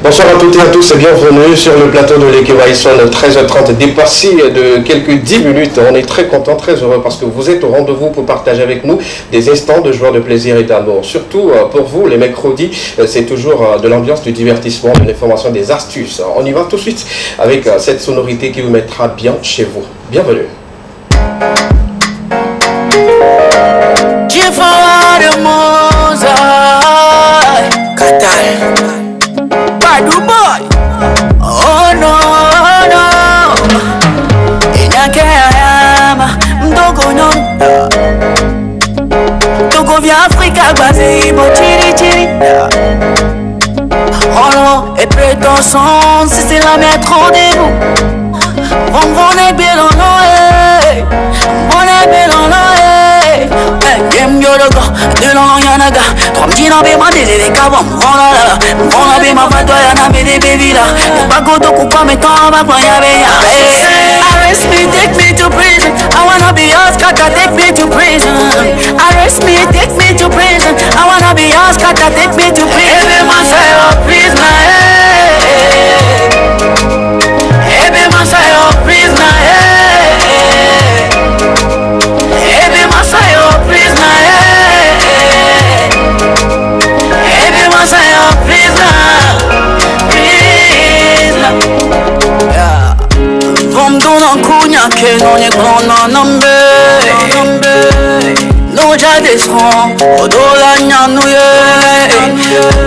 Bonsoir à toutes et à tous et bienvenue sur le plateau de l'équipe Aïsson, 13h30, dépassé de quelques 10 minutes. On est très content, très heureux parce que vous êtes au rendez-vous pour partager avec nous des instants de joie, de plaisir et d'amour. Surtout pour vous, les mercredis, c'est toujours de l'ambiance, du divertissement, de l'information, des astuces. On y va tout de suite avec cette sonorité qui vous mettra bien chez vous. Bienvenue. Badu boy, oh no, no. Inakayama, mdogo nyonda. Togo vya Afrika basé, ibo chiri chiri. Oh non, et prétention, si c'est la mettre au debout. On est bien en noé, on est bien en noé. Game yoroga, de l'an yanaga. Trois petits nabés m'a des cabans, voilà. On a bien ma fatwa, y'en a des bébés là. Pas goto coupa, mais quand ma poigne à veiller. Arrest me, take me to prison. I wanna be Oscar, take me to prison. Arrest me, take me to prison. I wanna be Oscar, take me to prison. Every man say, oh, prisoner, hey. Every man say, oh, prisoner, hey. Every man say, oh, prisoner, hey. Every man say, oh, prisoner, yeah. Vom donan kunya ke no nie glona nambe. No jadesron, odola nyanuye.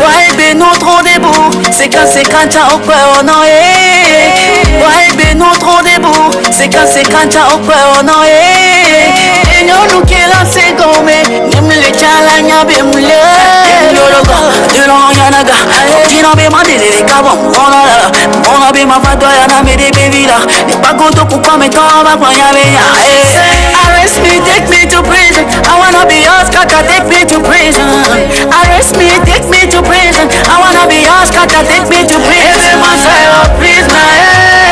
Waibe notre debout, c'est quand t'as au cœur on est. Waibe notre debout, c'est quand t'as au cœur on est. Et nous qui lancé gomme, nim le chalanya bemle. Yoroga, de l'an yanaga, dino be ma des cabans, on a be ma fatwa yana me des bébés là. Les bagoto coupa mais quand ma poigne à veiller. Arrest me, take me to prison. I wanna be Oscar, take me to prison. Arrest me, take me to prison. I wanna be Oscar, take me to prison. Every man say, oh, prisoner, hey.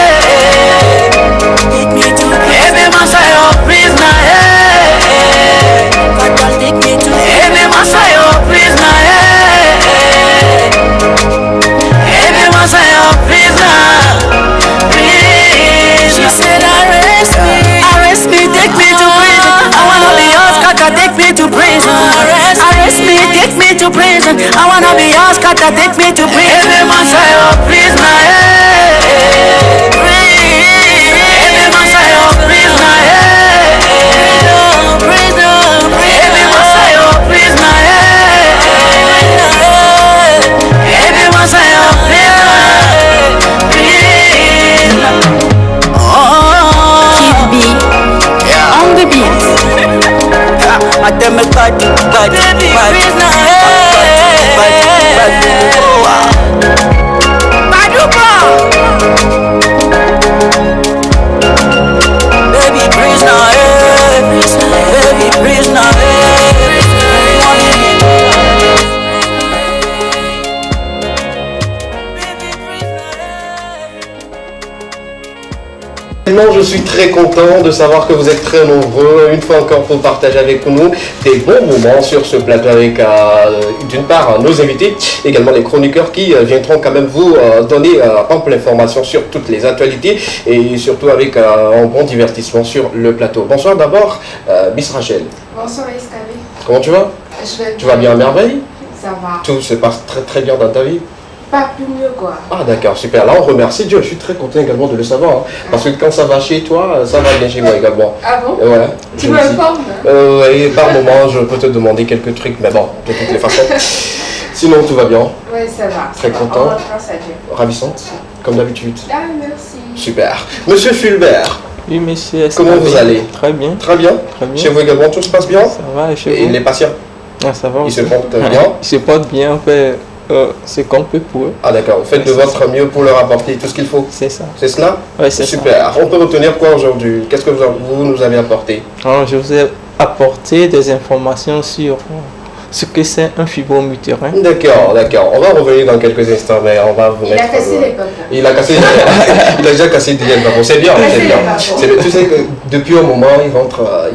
Every man say, oh, prisoner, hey. Every man say, oh, prisoner, hey. Every man say, oh, prisoner. She said, arrest me, take me to prison. I wanna be Oscar, take me to prison. Arrest me, take me to prison. I wanna be Oscar, take me to prison. Every man say, oh, prisoner, hey. Every man say, oh, prisoner, hey. Every man say, oh, prisoner, hey. Every man say, oh, prisoner. Kid B on the beat. I tell me bad. Baby prisoner, baby prisoner, Je suis très content de savoir que vous êtes très nombreux, une fois encore pour partager avec nous des bons moments sur ce plateau avec d'une part nos invités, également les chroniqueurs qui viendront quand même vous donner ample information sur toutes les actualités et surtout avec un bon divertissement sur le plateau. Bonsoir d'abord Miss Rachel. Bonsoir Escavé. Comment tu vas? Tu vas bien à merveille? Ça va. Tout se passe très très bien dans ta vie? Pas plus mieux quoi. Ah d'accord, super. Là on remercie Dieu, je suis très content également de le savoir. Hein, parce que quand ça va chez toi, ça va bien chez moi également. Ah bon? Ouais. Tu me informes? Oui, par moment je peux te demander quelques trucs, mais bon, de toutes les façons. Sinon tout va bien? Oui, ça va. Très content. Grâce à Dieu. Ravissante, comme d'habitude. Ah merci. Super. Monsieur Fulbert. Oui, monsieur. Comment vous allez? Très bien. Très bien. Très bien. Chez vous également, tout se passe bien? Ça va, et chez Et vous? les patients? Ah, ça va. Ils se aussi. portent bien? Ils se portent bien, c'est qu'on peut pour eux. Ah d'accord, vous faites de votre mieux pour leur apporter tout ce qu'il faut. C'est ça. C'est cela? Oui, c'est ça. Super. On peut retenir quoi aujourd'hui? Qu'est-ce que vous nous avez apporté? Alors, je vous ai apporté des informations sur ce que c'est un fibromutérin. D'accord, d'accord. On va revenir dans quelques instants, mais on va vous Il mettre... a cassé les pommes. Il a cassé... il a déjà cassé des bon, c'est bien, c'est bien. Tu sais que depuis un moment,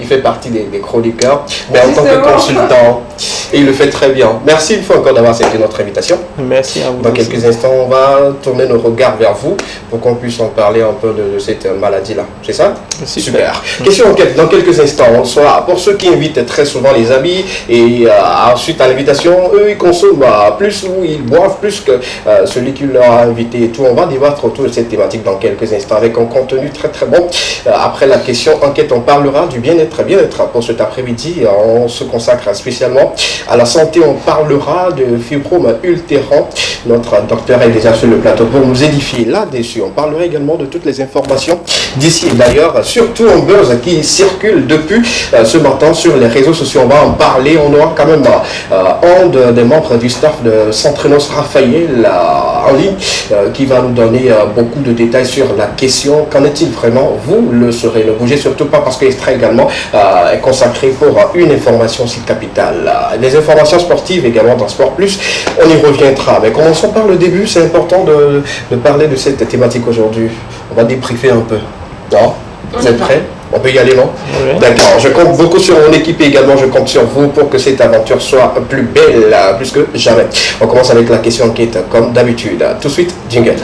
il fait partie des chroniqueurs, mais en tant que Justement. consultant, et il le fait très bien. Merci une fois encore d'avoir accepté notre invitation. Merci à vous. Dans quelques instants, on va tourner nos regards vers vous pour qu'on puisse en parler un peu de cette maladie-là. C'est ça? Super. Question enquête dans quelques instants. Soit pour ceux qui invitent très souvent les amis et ensuite à l'invitation, eux ils consomment plus ou ils boivent plus que celui qui leur a invité et tout. On va débattre autour de cette thématique dans quelques instants avec un contenu très très bon. Après la question enquête, on parlera du bien-être pour cet après-midi. On se consacre spécialement à la santé. On parlera de fibrome ulcérant. Notre docteur est déjà sur le plateau pour nous édifier là-dessus. On parlera également de toutes les informations d'ici et d'ailleurs, surtout un buzz qui circule depuis ce matin sur les réseaux sociaux. On va en parler. On aura quand même un des membres du staff de Centrenos, Raphaël, en ligne, qui va nous donner beaucoup de détails sur la question. Qu'en est-il vraiment? Vous le saurez. Ne bougez surtout pas parce qu'il sera également est consacré pour une information si capitale. Des informations sportives également dans Sport Plus. On y reviendra. Mais commençons par le début. C'est important de parler de cette thématique aujourd'hui. On va débriefer un peu. Non? Vous êtes prêts? On peut y aller, non? Oui. D'accord. Je compte beaucoup sur mon équipe et également je compte sur vous pour que cette aventure soit plus belle, plus que jamais. On commence avec la question enquête, comme d'habitude. Tout de suite, jingle.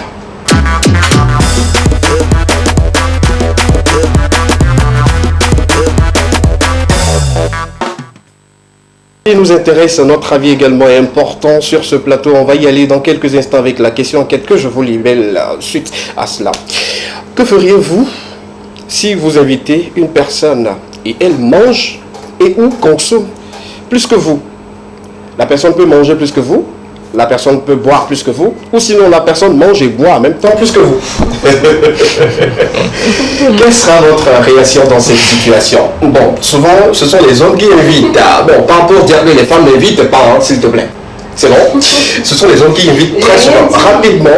Il nous intéresse, notre avis également est important sur ce plateau. On va y aller dans quelques instants avec la question enquête que je vous libère suite à cela. Que feriez-vous si vous invitez une personne et elle mange et ou consomme plus que vous? La personne peut manger plus que vous, la personne peut boire plus que vous, ou sinon la personne mange et boit en même temps plus que vous. Quelle sera votre réaction dans cette situation? Bon, souvent ce sont les hommes qui invitent. Bon, pas pour dire que les femmes n'invitent pas, hein, s'il te plaît. C'est bon. Ce sont les hommes qui invitent très souvent.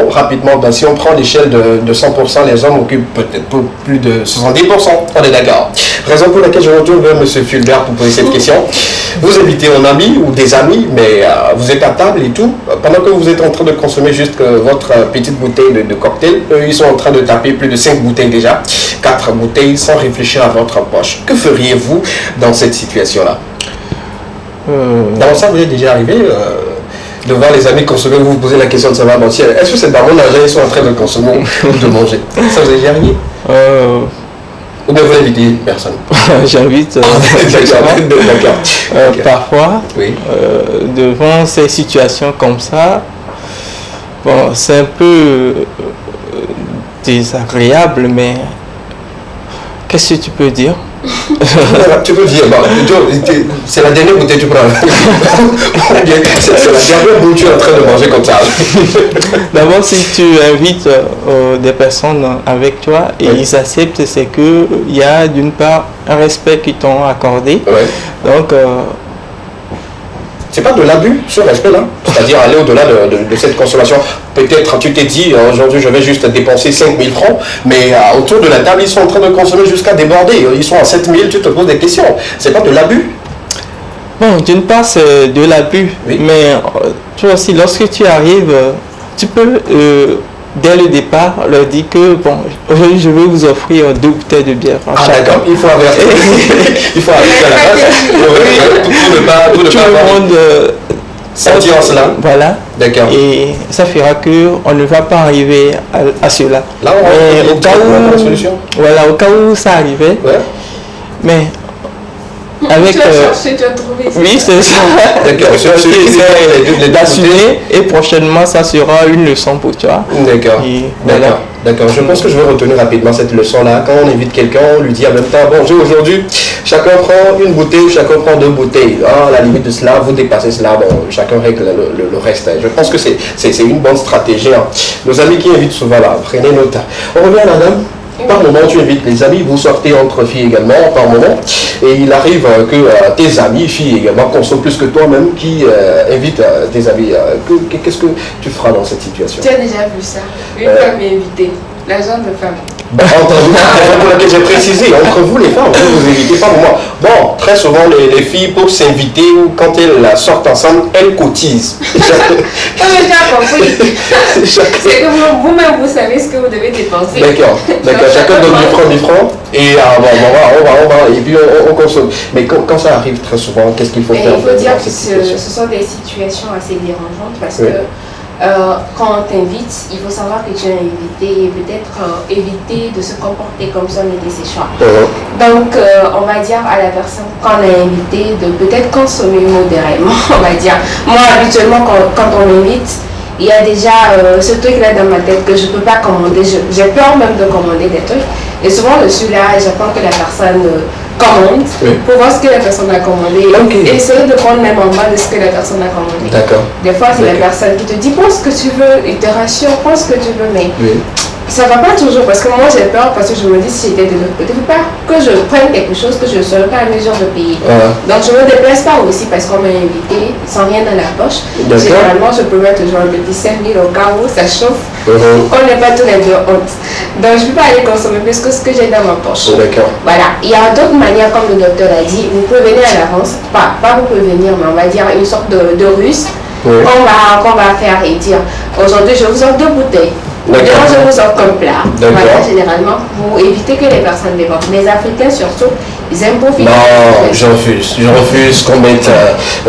Rapidement, ben, si on prend l'échelle de 100%, les hommes occupent peut-être plus de 70%. On est d'accord. Raison pour laquelle je retourne vers M. Fulbert pour poser cette question. Vous invitez un ami ou des amis, mais vous êtes à table et tout. Pendant que vous êtes en train de consommer juste votre petite bouteille de cocktail, eux, ils sont en train de taper plus de 5 bouteilles déjà. 4 bouteilles sans réfléchir à votre poche. Que feriez-vous dans cette situation-là? Dans ça, vous êtes déjà arrivé devant les amis consommer, vous vous posez la question de savoir, bon, est-ce que c'est dans mon argent, ils sont en train de consommer ou de manger? Ça vous est déjà arrivé? Ou bien vous invitez personne? J'invite. D'accord. Parfois, oui. Devant ces situations comme ça, bon, c'est un peu désagréable, mais qu'est-ce que tu peux dire? Tu peux dire, bah, c'est la dernière bouteille que tu prends. C'est la dernière bouteille que tu es en train de manger comme ça. D'abord, si tu invites des personnes avec toi et oui, ils acceptent, c'est qu'il y a d'une part un respect qu'ils t'ont accordé. Oui. Donc, c'est pas de l'abus, ce respect-là. C'est-à-dire aller au-delà de cette consommation. Peut-être tu t'es dit, aujourd'hui je vais juste dépenser 5 000 francs, mais autour de la table, ils sont en train de consommer jusqu'à déborder. Ils sont à 7 000, tu te poses des questions. C'est pas de l'abus? Bon, d'une part, c'est de l'abus. Oui. Mais tu vois aussi, lorsque tu arrives, tu peux, dès le départ, leur dire que, bon, aujourd'hui je vais vous offrir 2 bouteilles de bière. Ah d'accord, il faut avertir. Il faut avertir à la base. Tout le monde sentir cela. Voilà. D'accord. Et ça fera qu'on ne va pas arriver à cela. Là, on au cas où la solution. Voilà, au cas où ça arrivait. Ouais. Mais avec oui, c'est ça. D'accord. D'assumer et prochainement ça sera une leçon pour toi. D'accord. Voilà. D'accord. Je pense que je vais retenir rapidement cette leçon-là. Quand on invite quelqu'un, on lui dit en même temps, bonjour, aujourd'hui, chacun prend une bouteille, chacun prend 2 bouteilles. À la limite de cela, vous dépassez cela, bon, chacun règle le reste. Je pense que c'est une bonne stratégie. Hein. Nos amis qui invitent souvent là, prenez note. On revient à la dame. Par moment, tu invites les amis, vous sortez entre filles également, par moment, et il arrive que tes amis, filles également, consomment plus que toi-même, qui invitent tes amis. Qu'est-ce que tu feras dans cette situation? Tu as déjà vu ça? Une femme est invitée, la jeune femme. Entendu, pour laquelle j'ai précisé, entre vous les femmes, vous invitez pas moi. Bon, très souvent les filles pour s'inviter ou quand elles sortent ensemble, elles cotisent. Mais pas compris. C'est que vous-même, vous savez ce que vous devez dépenser. D'accord. Chacun donne du franc. Et on va, et puis on consomme. Mais quand ça arrive très souvent, qu'est-ce qu'il faut faire? Il faut dire que ce sont des situations assez dérangeantes parce que quand on t'invite, il faut savoir que tu es invité et peut-être éviter de se comporter comme si on était ses choix. Donc, on va dire à la personne qu'on a invité de peut-être consommer modérément, on va dire. Moi, habituellement, quand on m'invite, il y a déjà ce truc-là dans ma tête que je ne peux pas commander. J'ai peur même de commander des trucs. Et souvent, je suis là et j'attends que la personne commande pour voir ce que la personne a commandé. Et essayer de prendre même en bas de ce que la personne a commandé. D'accord. Des fois, c'est la personne qui te dit, pense ce que tu veux, il te rassure, pense ce que tu veux, mais ça ne va pas toujours parce que moi j'ai peur parce que je me dis si j'étais de l'autre côté, il ne faut pas que je prenne quelque chose que je ne serai pas à mesure de payer. Donc je ne me déplace pas aussi parce qu'on m'a invité sans rien dans la poche. Généralement je peux mettre toujours un petit 5 000 au cas où ça chauffe. On n'est pas tous les deux honte. Donc je ne peux pas aller consommer plus que ce que j'ai dans ma poche. Voilà. Il y a d'autres manières, comme le docteur l'a dit, vous pouvez venir à l'avance, pas vous pouvez venir, mais on va dire une sorte de ruse qu'on va faire et dire aujourd'hui je vous offre 2 bouteilles. Demain, je vous offre comme plat. Voilà, généralement, pour éviter que les personnes débordent. Les Africains, surtout, ils aiment profiter. Non, je refuse. Je refuse qu'on mette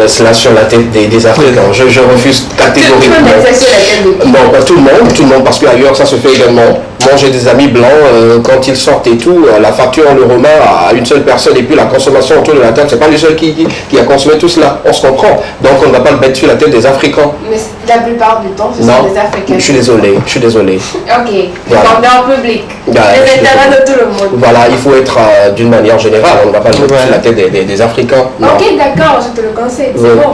cela sur la tête des Africains. Je refuse catégoriquement. Tu peux mettre ça sur la tête de qui? Non, pas tout le monde, parce qu'ailleurs, ça se fait également. Moi, j'ai des amis blancs, quand ils sortent et tout, la facture, on le remet à une seule personne. Et puis, la consommation autour de la table, c'est pas le seul qui a consommé tout cela. On se comprend. Donc, on ne va pas le mettre sur la tête des Africains. Mais la plupart du temps, ce sont des Africains. Je suis désolé. Ok, voilà. On est en public. Les intérêts de tout le monde. Voilà, il faut être d'une manière générale, on ne va pas le mettre sur la tête des Africains. Non. Ok, d'accord, je te le conseille. C'est bon.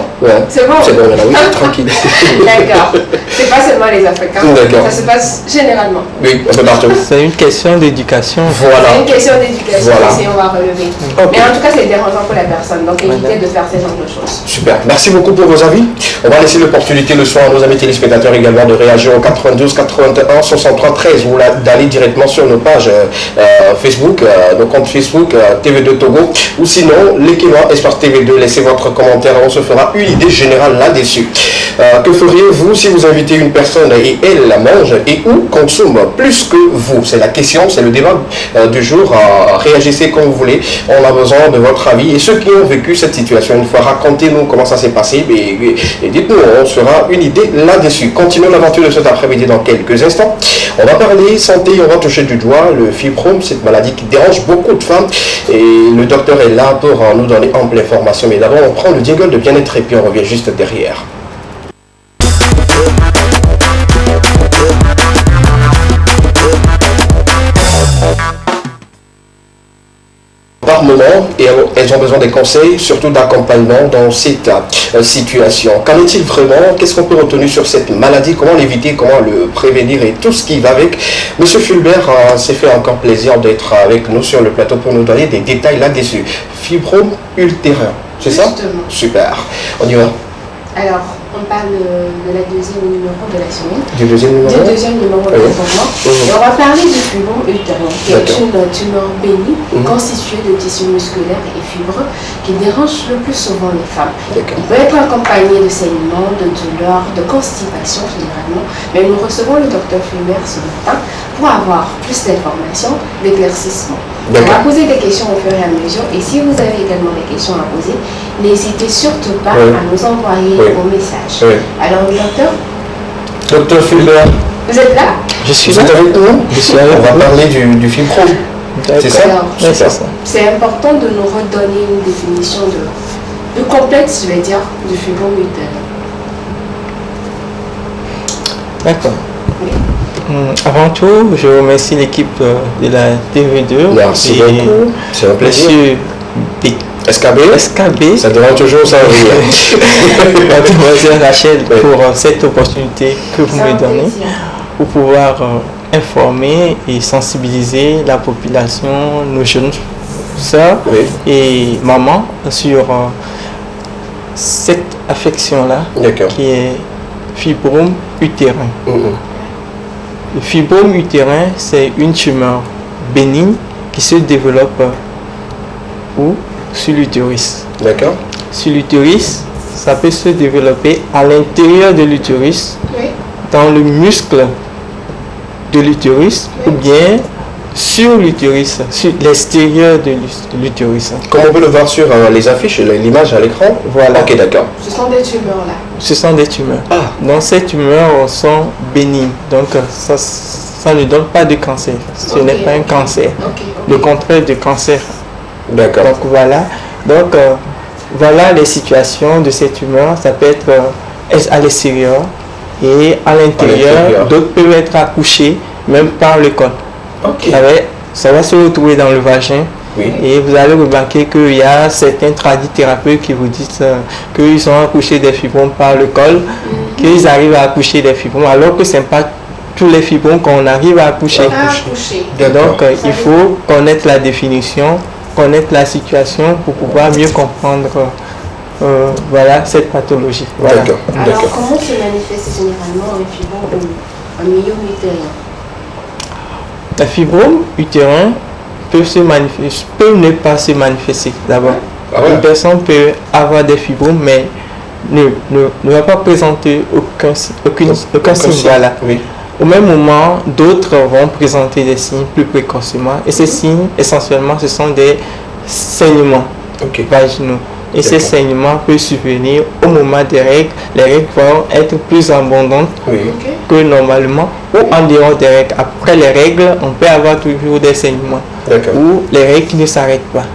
C'est bon. C'est bon, oui, tranquille. D'accord. C'est pas seulement les Africains. Ça se passe généralement. Oui, un peu partout. C'est une question d'éducation. Voilà. C'est une question d'éducation ici, on va relever. Mais en tout cas, c'est dérangeant pour la personne. Donc, évitez de faire ce genre de choses. Super. Merci beaucoup pour vos avis. On va laisser l'opportunité le soir à nos amis téléspectateurs également de réagir au 92 81 63 13 ou d'aller directement sur nos pages Facebook, nos comptes Facebook TV2 Togo ou sinon l'équivalent Espace TV2. Laissez votre commentaire, on se fera une idée générale là-dessus. Que feriez-vous si vous invitez une personne et elle la mange et ou consomme plus que vous? C'est la question, c'est le débat du jour. Réagissez comme vous voulez, on a besoin de votre avis. Et ceux qui ont vécu cette situation une fois, racontez-nous comment ça s'est passé et dites-nous, on se fera une idée là-dessus. Continuons l'aventure de cet après-midi dans quelques instants. On va parler santé, on va toucher du doigt le fibrome, cette maladie qui dérange beaucoup de femmes. Et le docteur est là pour nous donner ample information. Mais d'abord, on prend le jingle de bien-être et puis on revient juste derrière. Par moment, et elles ont besoin des conseils, surtout d'accompagnement dans cette situation. Qu'en est-il vraiment? Qu'est-ce qu'on peut retenir sur cette maladie? Comment l'éviter? Comment le prévenir? Et tout ce qui va avec. Monsieur Fulbert, s'est fait encore plaisir d'être avec nous sur le plateau pour nous donner des détails là-dessus. Fibrome utérin, c'est ça? Super. On y va. Alors, on parle de la deuxième numéro de la semaine. Du deuxième numéro? Du deuxième numéro de la semaine. Et on va parler du fibrome utérin, qui est une tumeur bénigne constituée de tissus musculaires et fibreux qui dérange le plus souvent les femmes. Il peut être accompagné de saignements, de douleurs, de constipation généralement. Mais nous recevons le docteur Fulbert ce matin pour avoir plus d'informations, d'éclaircissements. On va poser des questions au fur et à mesure. Et si vous avez également des questions à poser, n'hésitez surtout pas à nous envoyer vos messages. Alors, Docteur Fulbert, vous êtes là? Je suis vous là. êtes avec nous? Je suis avec On va vous. parler du fibrome. C'est ça? C'est ça. C'est important de nous redonner une définition de complexe, je vais dire, du fibrome utérin. D'accord. Avant tout, je remercie l'équipe de la TV2. Merci beaucoup. C'est un plaisir. Monsieur SKB. Ça devrait toujours ça. Mademoiselle Rachel, pour cette opportunité que vous me donnez pour pouvoir informer et sensibiliser la population, nos jeunes sœurs et mamans sur cette affection-là qui est fibrome utérin. Le fibrome utérin, c'est une tumeur bénigne qui se développe où? Sur l'utérus. D'accord. Sur l'utérus, ça peut se développer à l'intérieur de l'utérus dans le muscle de l'utérus ou bien sur l'utérus, sur l'extérieur de l'utérus. Comme on peut le voir sur les affiches, l'image à l'écran. Voilà. Ok, d'accord. Ce sont des tumeurs là. Ce sont des tumeurs. Ah. Donc ces tumeurs sont bénignes. Donc ça ne donne pas de cancer. Ce n'est pas un cancer. Le contraire de cancer. D'accord. Donc voilà. Donc voilà les situations de ces tumeurs. Ça peut être à l'extérieur et à l'intérieur. D'autres peuvent être accouchés même par le col. Ok. Ça va se retrouver dans le vagin. Oui. Et vous allez remarquer qu'il y a certains tradithérapeutes qui vous disent qu'ils ont accouché des fibromes par le col, qu'ils arrivent à accoucher des fibromes, alors que ce n'est pas tous les fibromes qu'on arrive à accoucher. Donc il faut connaître la définition, connaître la situation pour pouvoir mieux comprendre voilà, cette pathologie. Voilà. D'accord. Alors comment se manifeste généralement un fibrome au milieu utérin? Un fibrome utérin peut ne pas se manifester d'abord. Ah ouais. Une personne peut avoir des fibromes mais ne va pas présenter aucun signe. Voilà. Oui. Au même moment, d'autres vont présenter des signes plus précocement et ces signes essentiellement ce sont des saignements vaginaux. Et ces saignements peuvent survenir au moment des règles. Les règles vont être plus abondantes que normalement ou en dehors des règles. Après les règles, on peut avoir toujours des saignements ou les règles qui ne s'arrêtent pas.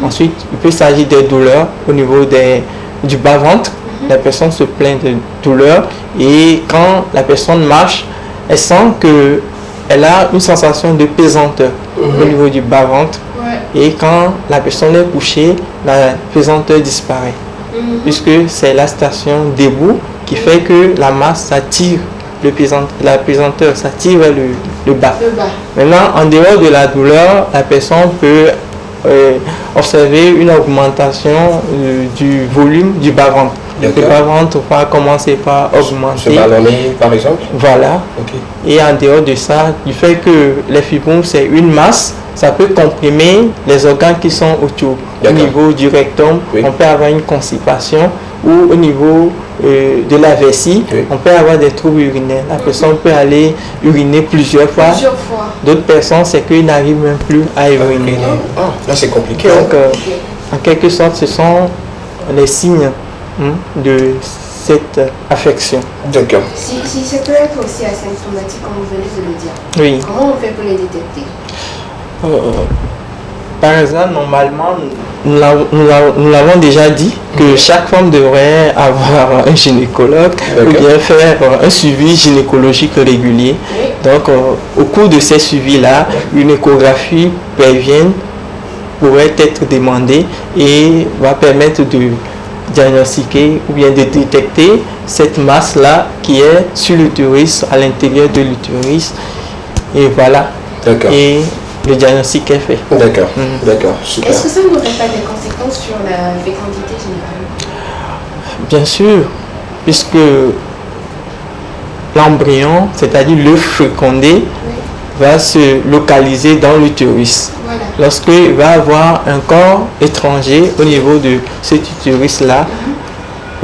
Ensuite, il peut s'agir des douleurs au niveau du bas-ventre. La personne se plaint de douleurs et quand la personne marche, elle sent qu'elle a une sensation de pesanteur au niveau du bas-ventre. Et quand la personne est couchée, la pesanteur disparaît. Puisque c'est la station debout qui fait que la masse s'attire, la pesanteur s'attire vers le bas. Maintenant, en dehors de la douleur, la personne peut observer une augmentation du volume du bas-ventre. Le bas-ventre va commencer par augmenter. Se ballonner, par exemple. Voilà. Et en dehors de ça, du fait que les fibromes, c'est une masse, ça peut comprimer les organes qui sont autour. Au niveau du rectum, on peut avoir une constipation ou au niveau de la vessie, on peut avoir des troubles urinaires. La personne peut aller uriner plusieurs fois. D'autres personnes, c'est qu'ils n'arrivent même plus à uriner. Là, c'est compliqué. Donc, en quelque sorte, ce sont les signes de cette affection. D'accord. Si ça peut être aussi asymptomatique, comme vous venez de le dire. Oui. Comment on fait pour les détecter? Par exemple, normalement, nous l'avons déjà dit que chaque femme devrait avoir un gynécologue ou bien faire un suivi gynécologique régulier. Donc, au cours de ces suivis-là, une échographie pelvienne pourrait être demandée et va permettre de diagnostiquer ou bien de détecter cette masse-là qui est sur l'utérus, à l'intérieur de l'utérus. Et voilà. Et le diagnostic est fait. D'accord, super. Est-ce que ça n'aurait pas des conséquences sur la fécondité générale? Bien sûr, puisque l'embryon, c'est-à-dire l'œuf fécondé, va se localiser dans l'utérus. Lorsqu'il va avoir un corps étranger au niveau de cet utérus-là,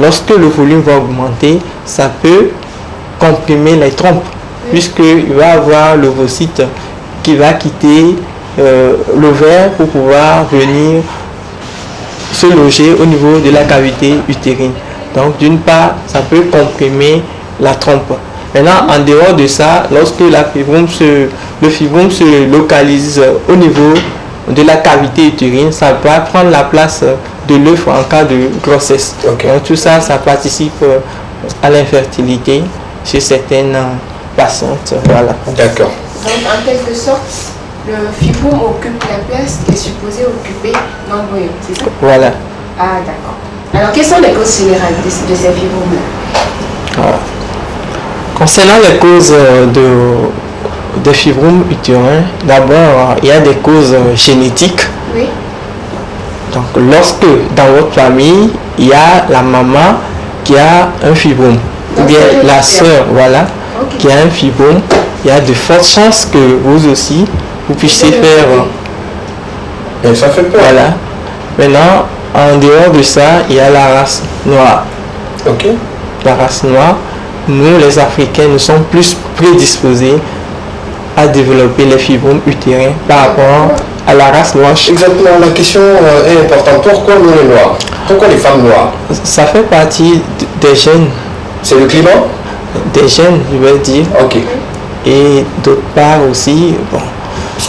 lorsque le volume va augmenter, ça peut comprimer les trompes, puisqu'il va avoir l'ovocyte qui va quitter l'ovaire pour pouvoir venir se loger au niveau de la cavité utérine. Donc d'une part, ça peut comprimer la trompe. Maintenant, en dehors de ça, lorsque le fibrome se localise au niveau de la cavité utérine, ça va prendre la place de l'œuf en cas de grossesse. Donc tout ça, ça participe à l'infertilité chez certaines patientes. Voilà. D'accord. Donc en quelque sorte, le fibrome occupe la place qui est supposée occuper l'embryon, c'est ça? Voilà. Ah d'accord. Alors quelles sont les causes générales de ces fibromes-là? Concernant les causes des fibromes utérins, d'abord il y a des causes génétiques. Oui. Donc lorsque dans votre famille, il y a la maman qui a un fibrome, ou bien la sœur, voilà, qui a un fibrome, il y a de fortes chances que vous aussi, vous puissiez faire... Et ça fait peur. Voilà. Maintenant, en dehors de ça, il y a la race noire. La race noire, nous, les Africains, nous sommes plus prédisposés à développer les fibromes utérins par rapport à la race blanche. Exactement, la question est importante. Pourquoi nous les Noirs? Pourquoi les femmes noires? Ça fait partie des gènes. C'est le climat? Des gènes, je vais dire. Ok. Et d'autre part aussi, bon,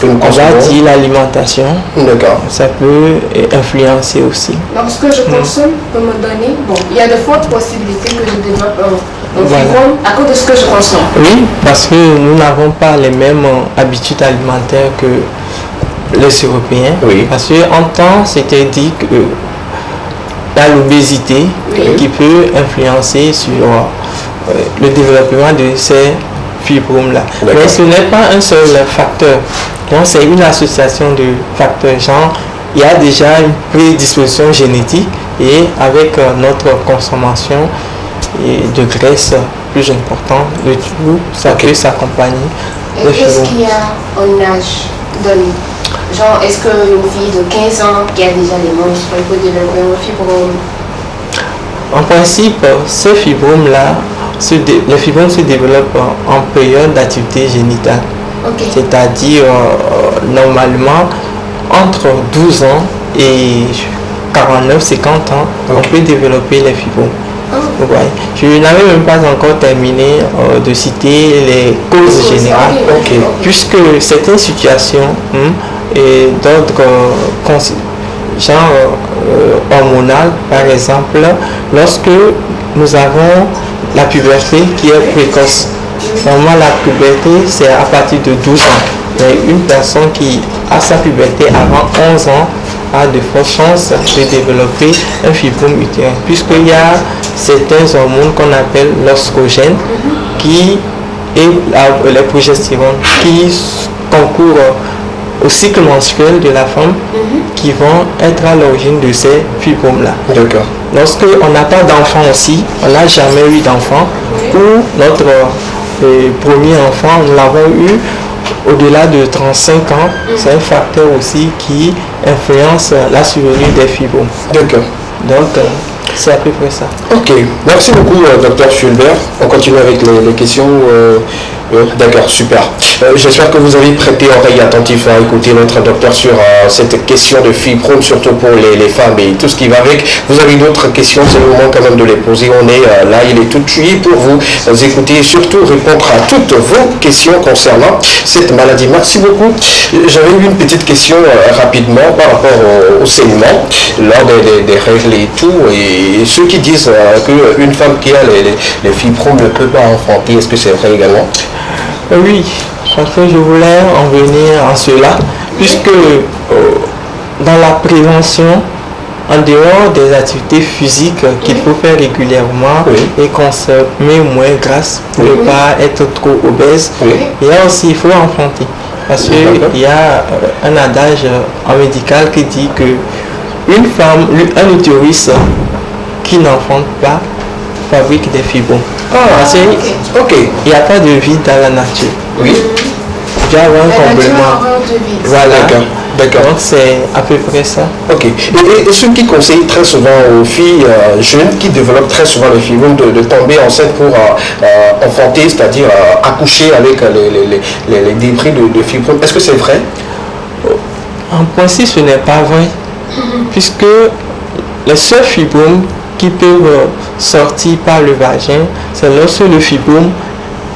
on va dire l'alimentation. D'accord. Ça peut influencer aussi. Donc ce que je consomme peut me donner, bon, il y a de fortes possibilités que je développe un fibrome à cause de ce que je consomme. Oui, parce que nous n'avons pas les mêmes habitudes alimentaires que les Européens. Oui. Parce qu'en temps, c'était dit que il y a l'obésité qui peut influencer sur le développement de ces fibromes-là. Mais ce n'est pas un seul facteur. Donc c'est une association de facteurs. Genre, il y a déjà une prédisposition génétique et avec notre consommation de graisse plus importante, le tout, ça peut s'accompagner. Est-ce qu'il y a un âge donné? Genre, est-ce qu'une fille de 15 ans qui a déjà les monstres peut développer un fibrome? En principe, ces fibromes-là, les fibromes se développent en période d'activité génitale. Okay. C'est-à-dire, normalement, entre 12 ans et 49-50 ans, on peut développer les fibromes. Ouais. Je n'avais même pas encore terminé de citer les causes générales, puisque certaines situations d'ordre genre hormonal, par exemple, lorsque nous avons la puberté qui est précoce. Normalement, la puberté, c'est à partir de 12 ans. Mais une personne qui a sa puberté avant 11 ans a de fortes chances de développer un fibrome utérin, puisqu'il y a certains hormones qu'on appelle l'oestrogène et les progestérone qui concourent au cycle menstruel de la femme qui vont être à l'origine de ces fibromes-là. D'accord. Lorsqu'on n'a pas d'enfant aussi, on n'a jamais eu d'enfant, ou notre premier enfant, nous l'avons eu au-delà de 35 ans, c'est un facteur aussi qui influence la survenue des fibromes. D'accord. Donc, c'est à peu près ça. Ok, merci beaucoup, Dr Fulbert. On continue avec les questions. D'accord, super. J'espère que vous avez prêté oreille attentive à écouter notre docteur sur cette question de fibrome, surtout pour les femmes et tout ce qui va avec. Vous avez d'autres questions, c'est le moment quand même de les poser. On est là, il est tout tué pour vous écouter et surtout répondre à toutes vos questions concernant cette maladie. Merci beaucoup. J'avais eu une petite question rapidement par rapport au saignement lors des règles et tout. Et ceux qui disent qu'une femme qui a les fibromes ne peut pas enfanter, est-ce que c'est vrai également? Oui, parce que je voulais en venir à cela, puisque dans la prévention, en dehors des activités physiques qu'il faut faire régulièrement et consommer moins grasse pour ne pas être trop obèse, il y a aussi, il faut enfanter. Parce qu'il y a un adage en médical qui dit que une femme, un utérus qui n'enfante pas fabrique des fibromes. Il n'y a pas de vide dans la nature. Oui. Il y a un complément. Voilà. D'accord. Donc c'est à peu près ça. Ok. Et ceux qui conseillent très souvent aux filles jeunes qui développent très souvent les fibromes de tomber enceinte pour enfanter, c'est-à-dire accoucher avec les débris de fibromes, est-ce que c'est vrai? En principe, ce n'est pas vrai. Puisque les seuls fibromes qui peuvent sortir par le vagin, c'est lorsque le fibrome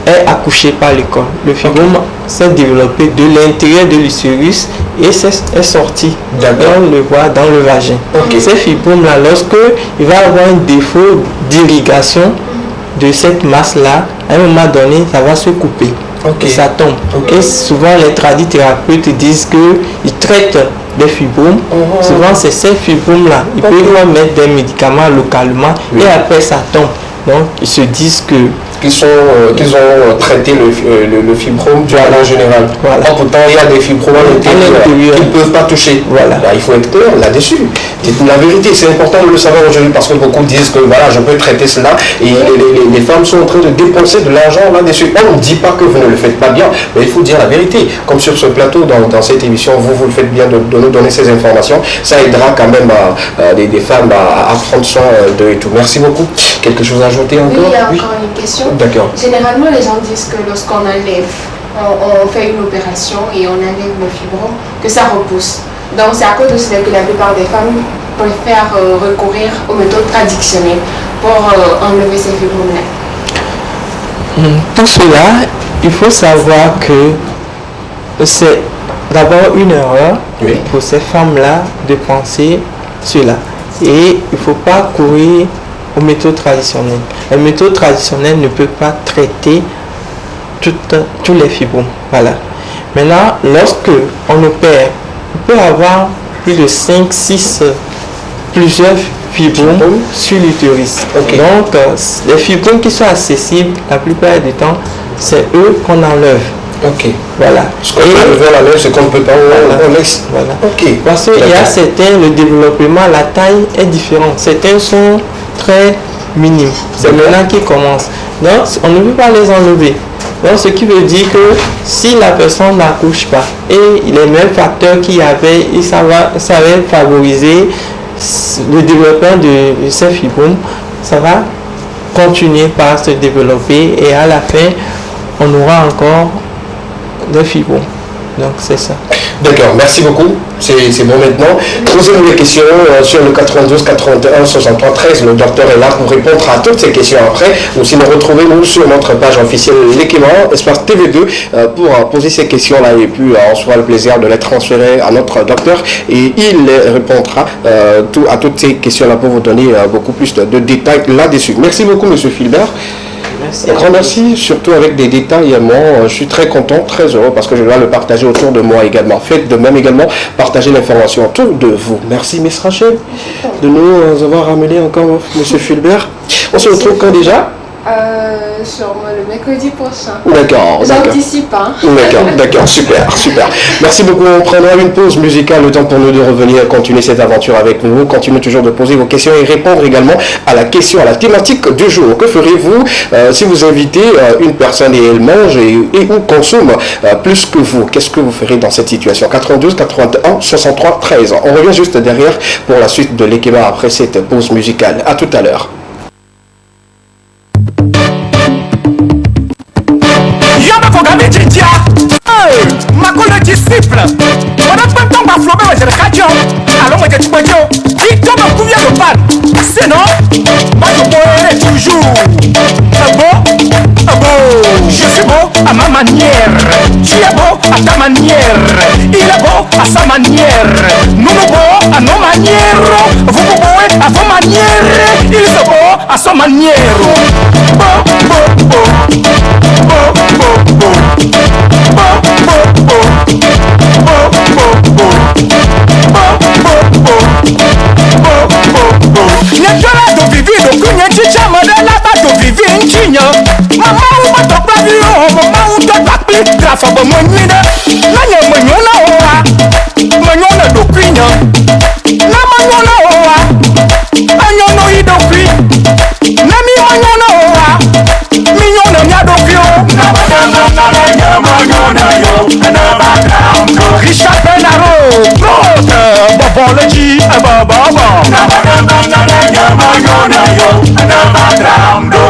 est accouché par le col. Le fibrome s'est développé de l'intérieur de l'utérus et est sorti. On le voit dans le vagin. Ces fibromes-là, lorsque il va y avoir un défaut d'irrigation de cette masse-là, à un moment donné, ça va se couper. Et ça tombe. Et souvent, les tradithérapeutes disent qu'ils traitent des fibromes. Souvent, c'est ces fibromes-là. Ils peuvent mettre des médicaments localement et après, ça tombe. Donc, ils se disent qu'ils ont traité le fibrome du en général. Voilà. Pourtant, il y a des fibromes qu'ils ne peuvent pas toucher. Voilà. Là, il faut être clair là-dessus. La vérité, c'est important de le savoir aujourd'hui parce que beaucoup disent que voilà, je peux traiter cela et les femmes sont en train de dépenser de l'argent là-dessus. On ne dit pas que vous ne le faites pas bien, mais il faut dire la vérité. Comme sur ce plateau, dans cette émission, vous le faites bien de nous donner ces informations. Ça aidera quand même des femmes à prendre soin d'eux et tout. Merci beaucoup. Quelque chose à ajouter encore? Oui, il y a encore une question. D'accord. Généralement, les gens disent que lorsqu'on enlève, on fait une opération et on enlève le fibrome, que ça repousse. Donc c'est à cause de cela que la plupart des femmes préfèrent recourir aux méthodes traditionnelles pour enlever ces fibromes-là. Pour cela, il faut savoir que c'est d'abord une erreur pour ces femmes-là de penser cela. Et il ne faut pas courir aux méthodes traditionnelles. Les méthodes traditionnelles ne peuvent pas traiter tous les fibromes. Voilà. Maintenant, lorsque on opère, on peut avoir plus de 5, 6, plusieurs fibromes sur l'utérus. Okay. Donc, les fibromes qui sont accessibles, la plupart du temps, c'est eux qu'on enlève. Ok. Voilà. Ce qu'on enlève, c'est qu'on ne peut pas enlever. Voilà. Ok. Parce qu'il y a certains, le développement, la taille est différente. Certains sont très minimes. C'est maintenant qu'ils commencent. Donc, on ne peut pas les enlever. Donc, ce qui veut dire que si la personne n'accouche pas et les mêmes facteurs qu'il y avait, ça va favoriser le développement de ces fibromes, ça va continuer par se développer et à la fin, on aura encore des fibromes. Donc, c'est ça. D'accord, merci beaucoup. C'est bon maintenant. Posez-nous des questions sur le 92 81 63 13. Le docteur est là pour répondre à toutes ces questions après. Ou sinon, retrouvez-nous sur notre page officielle L'Équilibre, Espace TV2, pour poser ces questions-là. Et puis, on se fera le plaisir de les transférer à notre docteur. Et il répondra à toutes ces questions-là pour vous donner beaucoup plus de détails là-dessus. Merci beaucoup, monsieur Philbert. Merci. Un grand merci, surtout avec des détails également. Je suis très content, très heureux parce que je dois le partager autour de moi également. Faites de même également, partagez l'information autour de vous. Merci, Miss Rachel, de nous avoir ramené encore Monsieur Fulbert. On se retrouve quand déjà? Sûrement le mercredi prochain. D'accord. J'anticipe. Hein. D'accord, super. Merci beaucoup. On prendra une pause musicale, le temps pour nous de revenir, continuer cette aventure avec nous. Continuez toujours de poser vos questions et répondre également à la question, à la thématique du jour. Que ferez-vous si vous invitez une personne et elle mange et ou consomme plus que vous? Qu'est-ce que vous ferez dans cette situation? 92 81 63 13. On revient juste derrière pour la suite de L'Équilibre après cette pause musicale. À tout à l'heure. Makolo disciple, on a pas tant d'aflobé, mais j'ai le cadio. Alors, moi, tu peux dire, dis comme un couvert de panne. Sinon, moi, je boirai toujours. Je suis beau à ma manière. Tu es beau à ta manière. Il est beau à sa manière. Nous beaux à nos manières. Vous beau à vos manières. Il est beau à sa manière. Richard Benaro,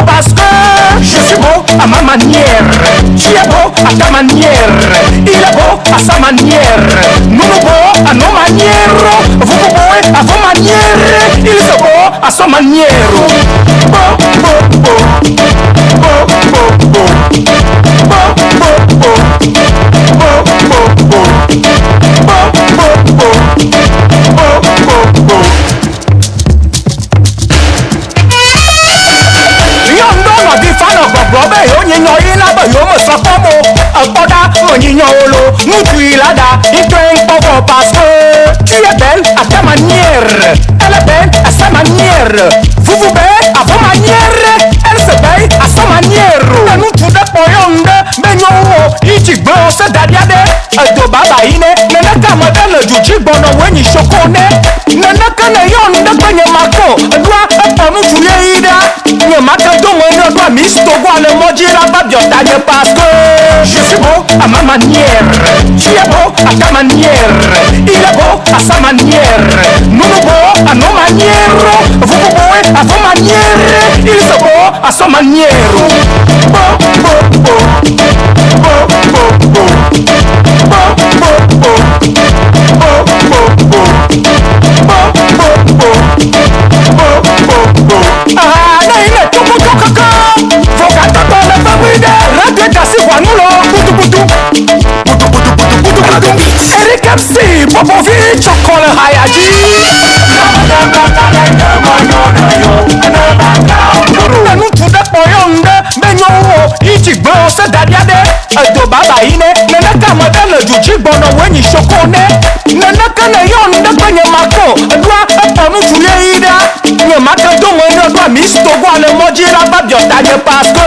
parce que je suis beau à ma manière, tu es beau à ta manière, il est beau à sa manière, nous beaux à nos manières, vous beau à vos manières, il est beau à sa manière. Parce que tu es belle à ta manière, elle est belle à sa manière, vous vous belle à vos manières, elle se belle à sa manière. Nous tous des poyons, mais nous, il dit bon, c'est d'adiade, de babaïne, nana kamadane du jibono weni chokone, nana kanayon de kanyamako, doit pour nous jouer ida, ne makato mon doit misto quoi le maudit la babiotagne parce que je suis beau à ma manière, tu es beau à ta manière, il est beau à sa manière, nous beaux à nos manières, vous beaux à vos manières, il se beau à son manière. Eric MC, Popovic, Chocolate Hayaji. Nous tout de poyonde, mais nous, ichi bosse dadiade, do baba ine, nana kamadana juji bono weni chocone, nana kana yonde kwenye mako, doa ponu chuye ida, nyamaka do mono doa misto guane mojira babiotaje parce que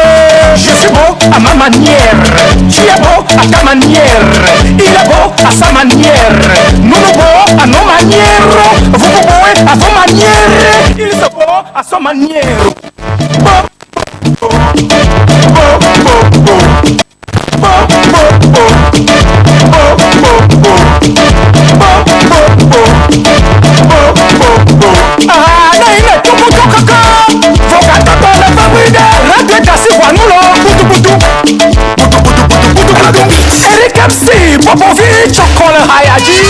je suis beau à ma manière, tu es beau à ta manière, il est beau à sa manière, nous nous beau à nos manières, vous vous beau à vos manières, il se beau à sa manière. Eric MC, Popovic, Chocolate Hayaji.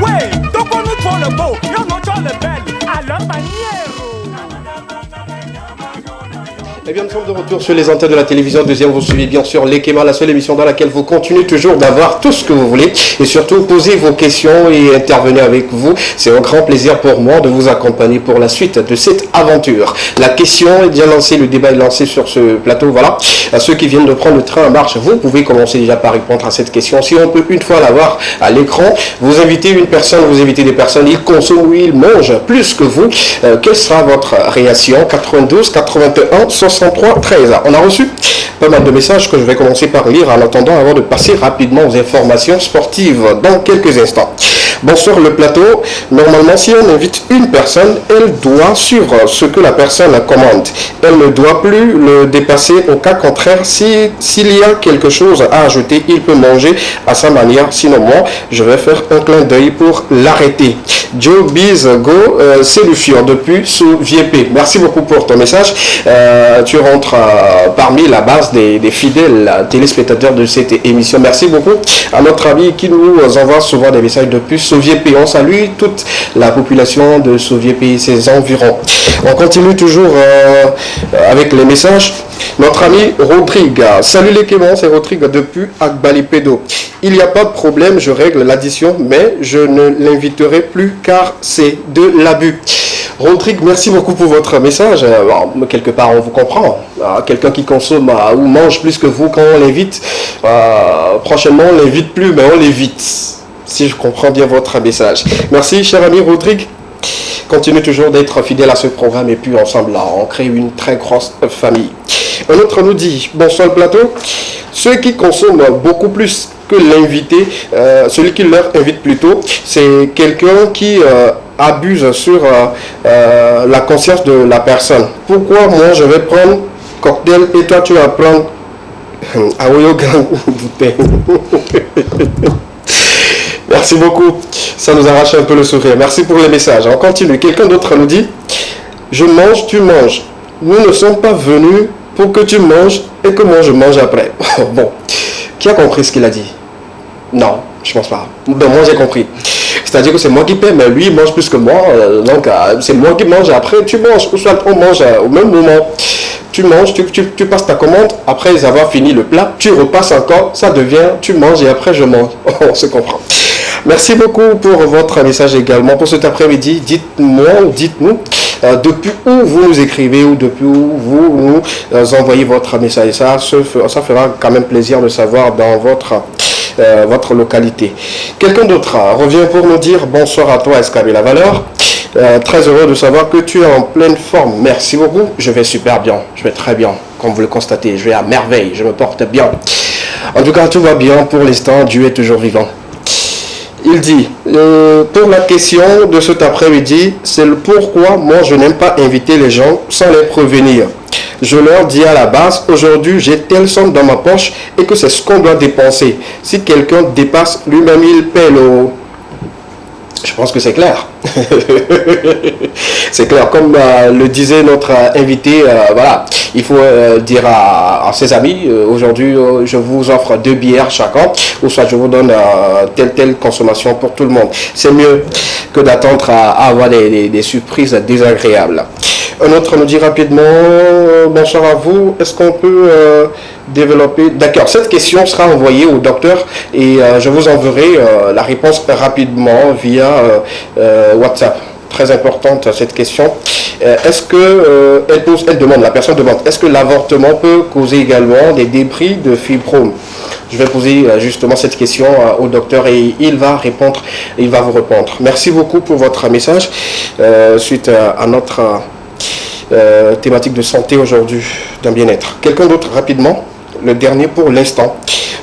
Ouais, donc on nous prend le beau, et on nous prend le bel, à leur manière. Eh bien, nous sommes de retour sur les antennes de la télévision. Deuxième, vous suivez bien sûr Lekema, la seule émission dans laquelle vous continuez toujours d'avoir tout ce que vous voulez et surtout poser vos questions et intervenir avec vous. C'est un grand plaisir pour moi de vous accompagner pour la suite de cette aventure. La question est déjà lancée, le débat est lancé sur ce plateau. Voilà, à ceux qui viennent de prendre le train en marche, vous pouvez commencer déjà par répondre à cette question. Si on peut une fois l'avoir à l'écran, vous invitez une personne, vous invitez des personnes, ils consomment ou ils mangent plus que vous. Quelle sera votre réaction? 92 81 63 13. On a reçu pas mal de messages que je vais commencer par lire en attendant avant de passer rapidement aux informations sportives dans quelques instants. Bonsoir le plateau. Normalement, si on invite une personne, elle doit suivre ce que la personne commande. Elle ne doit plus le dépasser. Au cas contraire, s'il y a quelque chose à ajouter, il peut manger à sa manière. Sinon, moi, je vais faire un clin d'œil pour l'arrêter. Joe Bizgo, c'est le fior depuis sous VP. Merci beaucoup pour ton message. Tu rentres parmi la base des fidèles téléspectateurs de cette émission. Merci beaucoup à notre ami qui nous envoie souvent des messages depuis Soviet-Pays. On salue toute la population de Soviet-Pays et ses environs. On continue toujours avec les messages. Notre ami Rodrigue. Salut les Cléments, c'est Rodrigue depuis Agbalipedo. Il n'y a pas de problème, je règle l'addition, mais je ne l'inviterai plus car c'est de l'abus. Rodrigue, merci beaucoup pour votre message. Alors, quelque part, on vous comprend. Quelqu'un qui consomme ou mange plus que vous, quand on l'invite, prochainement, on ne l'invite plus, mais on l'évite. Si je comprends bien votre message. Merci, cher ami Rodrigue. Continuez toujours d'être fidèle à ce programme et puis ensemble, là, on crée une très grosse famille. Un autre nous dit, bonsoir le plateau. Ceux qui consomment beaucoup plus que l'invité, celui qui leur invite plutôt, c'est quelqu'un qui abuse sur la conscience de la personne. Pourquoi moi je vais prendre cocktail et toi tu vas prendre Aoyo Grand bouteille. Merci beaucoup, ça nous arrache un peu le sourire. Merci pour les messages. On continue. Quelqu'un d'autre nous dit, je mange, tu manges. Nous ne sommes pas venus pour que tu manges et que moi je mange après. Bon, qui a compris ce qu'il a dit? Non, je pense pas. Ben, moi j'ai compris. C'est-à-dire que c'est moi qui paie, mais lui il mange plus que moi. Donc c'est moi qui mange après tu manges. Ou soit on mange au même moment. Tu manges, tu passes ta commande. Après avoir fini le plat, tu repasses encore. Ça devient tu manges et après je mange. On se comprend. Merci beaucoup pour votre message également. Pour cet après-midi, dites-moi ou dites-nous depuis où vous nous écrivez ou depuis où vous nous envoyez votre message. Ça fera quand même plaisir de savoir dans votre localité. Quelqu'un d'autre revient pour nous dire bonsoir à toi Escabé La Valeur. Très heureux de savoir que tu es en pleine forme. Merci beaucoup. Je vais super bien. Je vais très bien. Comme vous le constatez, je vais à merveille. Je me porte bien. En tout cas, tout va bien pour l'instant. Dieu est toujours vivant. Il dit, pour la question de cet après-midi, c'est le pourquoi moi je n'aime pas inviter les gens sans les prévenir. Je leur dis à la base, aujourd'hui j'ai telle somme dans ma poche et que c'est ce qu'on doit dépenser. Si quelqu'un dépasse lui-même, il paie le... Je pense que c'est clair. C'est clair, comme le disait notre invité, voilà, il faut dire à ses amis, aujourd'hui je vous offre 2 bières chacun, ou soit je vous donne telle consommation pour tout le monde. C'est mieux que d'attendre à avoir des surprises désagréables. Un autre nous dit rapidement, bonsoir à vous, est-ce qu'on peut développer... D'accord, cette question sera envoyée au docteur et je vous enverrai la réponse rapidement via WhatsApp. Très importante cette question. Est-ce que elle demande, la personne demande, est-ce que l'avortement peut causer également des débris de fibrome? Je vais poser justement cette question au docteur et il va répondre, il va vous répondre. Merci beaucoup pour votre message suite à notre thématique de santé aujourd'hui, d'un bien-être. Quelqu'un d'autre rapidement, le dernier pour l'instant.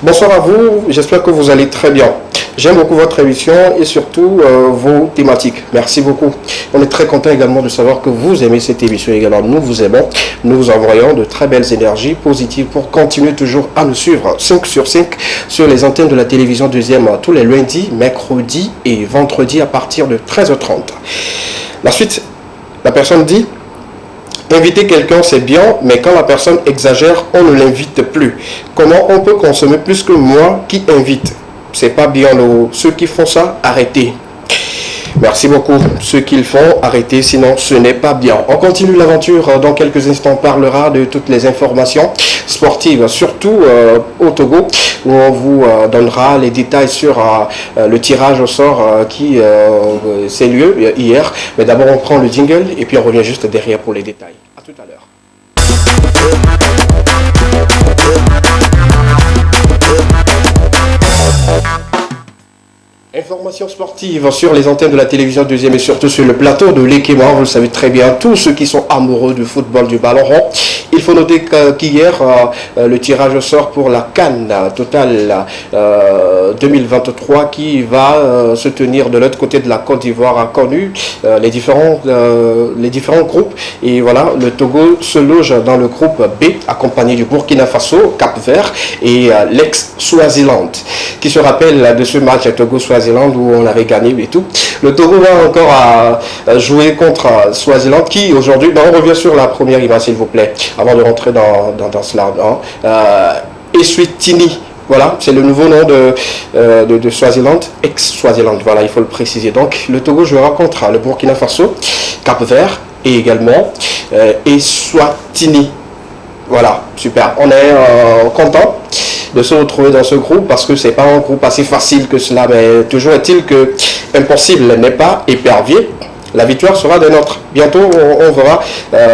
Bonsoir à vous, j'espère que vous allez très bien. J'aime beaucoup votre émission et surtout vos thématiques. Merci beaucoup. On est très content également de savoir que vous aimez cette émission également. Nous vous aimons. Nous vous envoyons de très belles énergies positives pour continuer toujours à nous suivre 5 sur 5 sur les antennes de la télévision deuxième tous les lundis, mercredis et vendredis à partir de 13h30. La suite, la personne dit: inviter quelqu'un c'est bien, mais quand la personne exagère, on ne l'invite plus. Comment on peut consommer plus que moi qui invite? C'est pas bien. Ceux qui font ça, arrêtez. Merci beaucoup. Ceux qui le font, arrêtez, sinon ce n'est pas bien. On continue l'aventure. Dans quelques instants, on parlera de toutes les informations sportives, surtout au Togo, où on vous donnera les détails sur le tirage au sort qui s'est lieu hier. Mais d'abord, on prend le jingle et puis on revient juste derrière pour les détails. À tout à l'heure. Informations sportives sur les antennes de la télévision deuxième et surtout sur le plateau de l'Ekema. Vous le savez très bien, tous ceux qui sont amoureux du football, du ballon rond. Il faut noter qu'hier, le tirage au sort pour la CAN Total 2023 qui va se tenir de l'autre côté de la Côte d'Ivoire a connu les différents groupes. Et voilà, le Togo se loge dans le groupe B, accompagné du Burkina Faso, Cap-Vert et l'ex-Swaziland. Qui se rappelle de ce match Togo-Swaziland où on avait gagné et tout. Le Togo va encore à jouer contre Swaziland qui aujourd'hui, on revient sur la première image s'il vous plaît, avant de rentrer dans cela. Eswatini, voilà, c'est le nouveau nom de Swaziland, ex-Swaziland, voilà, il faut le préciser. Donc le Togo jouera contre le Burkina Faso, Cap-Vert et également Eswatini. Voilà, super, on est content de se retrouver dans ce groupe parce que c'est pas un groupe assez facile que cela, mais toujours est-il que impossible n'est pas épervier. La victoire sera des nôtres. Bientôt, on verra